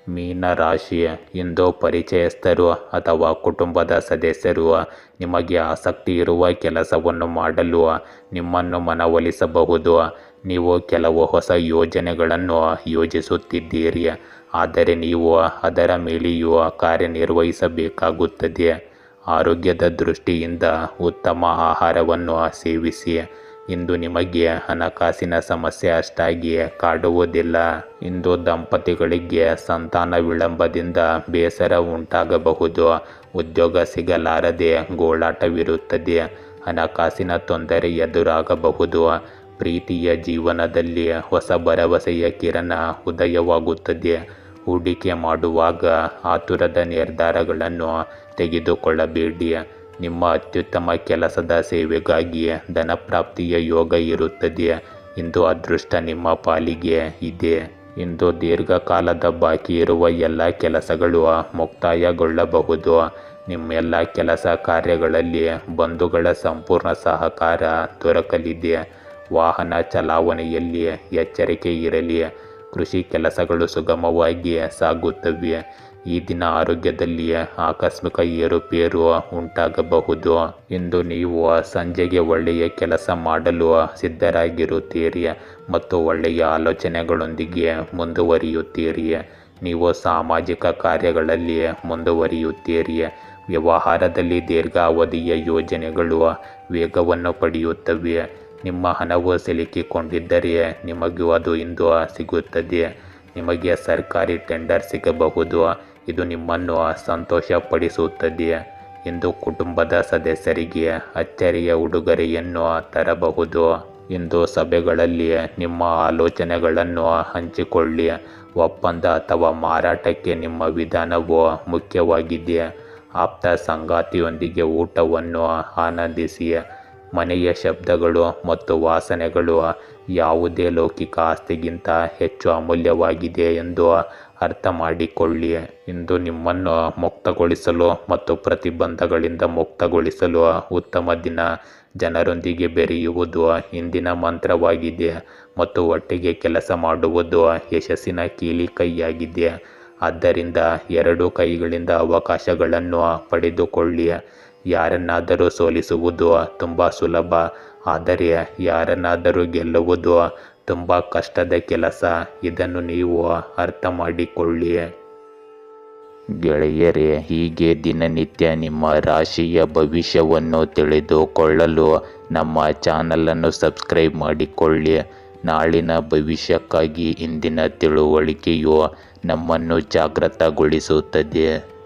ಮೀನ ರಾಶಿ, ಇಂದು ಪರಿಚಯಸ್ಥರು ಅಥವಾ ಕುಟುಂಬದ ಸದಸ್ಯರು ನಿಮಗೆ ಆಸಕ್ತಿ ಇರುವ ಕೆಲಸವನ್ನು ಮಾಡಲು ನಿಮ್ಮನ್ನು ಮನವೊಲಿಸಬಹುದು. ನೀವು ಕೆಲವು ಹೊಸ ಯೋಜನೆಗಳನ್ನು ಯೋಜಿಸುತ್ತಿದ್ದೀರಿ, ಆದರೆ ನೀವು ಅದರ ಮೇಲೆಯೂ ಕಾರ್ಯನಿರ್ವಹಿಸಬೇಕಾಗುತ್ತದೆ. ಆರೋಗ್ಯದ ದೃಷ್ಟಿಯಿಂದ ಉತ್ತಮ ಆಹಾರವನ್ನು ಸೇವಿಸಿ. ಇಂದು ನಿಮಗೆ ಹಣಕಾಸಿನ ಸಮಸ್ಯೆ ಅಷ್ಟಾಗಿ ಕಾಡುವುದಿಲ್ಲ. ಇಂದು ದಂಪತಿಗಳಿಗೆ ಸಂತಾನ ವಿಳಂಬದಿಂದ ಬೇಸರ ಉಂಟಾಗಬಹುದು. ಉದ್ಯೋಗ ಸಿಗಲಾರದೆ ಗೋಳಾಟವಿರುತ್ತದೆ. ಹಣಕಾಸಿನ ತೊಂದರೆ ಎದುರಾಗಬಹುದು. ಪ್ರೀತಿಯ ಜೀವನದಲ್ಲಿ ಹೊಸ ಭರವಸೆಯ ಕಿರಣ ಉದಯವಾಗುತ್ತದೆ. ಹೂಡಿಕೆ ಮಾಡುವಾಗ ಆತುರದ ನಿರ್ಧಾರಗಳನ್ನು ತೆಗೆದುಕೊಳ್ಳಬೇಡಿ. ನಿಮ್ಮ ಅತ್ಯುತ್ತಮ ಕೆಲಸದ ಸೇವೆಗಾಗಿ ಧನಪ್ರಾಪ್ತಿಯ ಯೋಗ ಇರುತ್ತದೆ. ಇಂದು ಅದೃಷ್ಟ ನಿಮ್ಮ ಪಾಲಿಗೆ ಇದೆ. ಇಂದು ದೀರ್ಘಕಾಲದ ಬಾಕಿ ಇರುವ ಎಲ್ಲ ಕೆಲಸಗಳು ಮುಕ್ತಾಯಗೊಳ್ಳಬಹುದು. ನಿಮ್ಮೆಲ್ಲ ಕೆಲಸ ಕಾರ್ಯಗಳಲ್ಲಿ ಬಂಧುಗಳ ಸಂಪೂರ್ಣ ಸಹಕಾರ ದೊರಕಲಿದೆ. ವಾಹನ ಚಲಾವಣೆಯಲ್ಲಿ ಎಚ್ಚರಿಕೆ ಇರಲಿ. ಕೃಷಿ ಕೆಲಸಗಳು ಸುಗಮವಾಗಿ ಸಾಗುತ್ತವೆ. ಈ ದಿನ ಆರೋಗ್ಯದಲ್ಲಿ ಆಕಸ್ಮಿಕ ಏರುಪೇರು ಉಂಟಾಗಬಹುದು. ಇಂದು ನೀವು ಸಂಜೆಗೆ ಒಳ್ಳೆಯ ಕೆಲಸ ಮಾಡಲು ಸಿದ್ಧರಾಗಿರುತ್ತೀರಿ ಮತ್ತು ಒಳ್ಳೆಯ ಆಲೋಚನೆಗಳೊಂದಿಗೆ ಮುಂದುವರಿಯುತ್ತೀರಿ. ನೀವು ಸಾಮಾಜಿಕ ಕಾರ್ಯಗಳಲ್ಲಿ ಮುಂದುವರಿಯುತ್ತೀರಿ. ವ್ಯವಹಾರದಲ್ಲಿ ದೀರ್ಘಾವಧಿಯ ಯೋಜನೆಗಳು ವೇಗವನ್ನು ಪಡೆಯುತ್ತವೆ. ನಿಮ್ಮ ಹಣವು ಸಿಲುಕಿಕೊಂಡಿದ್ದರೆ ನಿಮಗೂ ಅದು ಇಂದು ಸಿಗುತ್ತದೆ. ನಿಮಗೆ ಸರ್ಕಾರಿ ಟೆಂಡರ್ ಸಿಗಬಹುದು. ಇದು ನಿಮ್ಮನ್ನು ಸಂತೋಷಪಡಿಸುತ್ತದೆ. ಇಂದು ಕುಟುಂಬದ ಸದಸ್ಯರಿಗೆ ಅಚ್ಚರಿಯ ಉಡುಗೊರೆಯನ್ನು ತರಬಹುದು. ಇಂದು ಸಭೆಗಳಲ್ಲಿ ನಿಮ್ಮ ಆಲೋಚನೆಗಳನ್ನು ಹಂಚಿಕೊಳ್ಳಿ. ಒಪ್ಪಂದ ಅಥವಾ ಮಾರಾಟಕ್ಕೆ ನಿಮ್ಮ ವಿಧಾನವು ಮುಖ್ಯವಾಗಿದೆ. ಆಪ್ತ ಸಂಗಾತಿಯೊಂದಿಗೆ ಊಟವನ್ನು ಆನಂದಿಸಿ. ಮನೆಯ ಶಬ್ದಗಳು ಮತ್ತು ವಾಸನೆಗಳು ಯಾವುದೇ ಲೌಕಿಕ ಆಸ್ತಿಗಿಂತ ಹೆಚ್ಚು ಅಮೂಲ್ಯವಾಗಿದೆ ಎಂದು ಅರ್ಥ ಮಾಡಿಕೊಳ್ಳಿ. ಇಂದು ನಿಮ್ಮನ್ನು ಮುಕ್ತಗೊಳಿಸಲು ಮತ್ತು ಪ್ರತಿಬಂಧಗಳಿಂದ ಮುಕ್ತಗೊಳಿಸಲು ಉತ್ತಮ ದಿನ. ಜನರೊಂದಿಗೆ ಬೆರೆಯುವುದು ಇಂದಿನ ಮಂತ್ರವಾಗಿದೆ ಮತ್ತು ಒಟ್ಟಿಗೆ ಕೆಲಸ ಮಾಡುವುದು ಯಶಸ್ಸಿನ ಕೀಲಿಕೈಯಾಗಿದೆ. ಆದ್ದರಿಂದ ಎರಡೂ ಕೈಗಳಿಂದ ಅವಕಾಶಗಳನ್ನು ಪಡೆದುಕೊಳ್ಳಿ. ಯಾರನ್ನಾದರೂ ಸೋಲಿಸುವುದು ತುಂಬ ಸುಲಭ, ಆದರೆ ಯಾರನ್ನಾದರೂ ಗೆಲ್ಲುವುದು ತುಂಬ ಕಷ್ಟದ ಕೆಲಸ. ಇದನ್ನು ನೀವು ಅರ್ಥ ಮಾಡಿಕೊಳ್ಳಿ. ಗೆಳೆಯರೇ, ಹೀಗೆ ದಿನನಿತ್ಯ ನಿಮ್ಮ ರಾಶಿಯ ಭವಿಷ್ಯವನ್ನು ತಿಳಿದುಕೊಳ್ಳಲು ನಮ್ಮ ಚಾನಲನ್ನು ಸಬ್ಸ್ಕ್ರೈಬ್ ಮಾಡಿಕೊಳ್ಳಿ. ನಾಳಿನ ಭವಿಷ್ಯಕ್ಕಾಗಿ ಇಂದಿನ ತಿಳುವಳಿಕೆಯು ನಮ್ಮನ್ನು ಜಾಗೃತಗೊಳಿಸುತ್ತದೆ.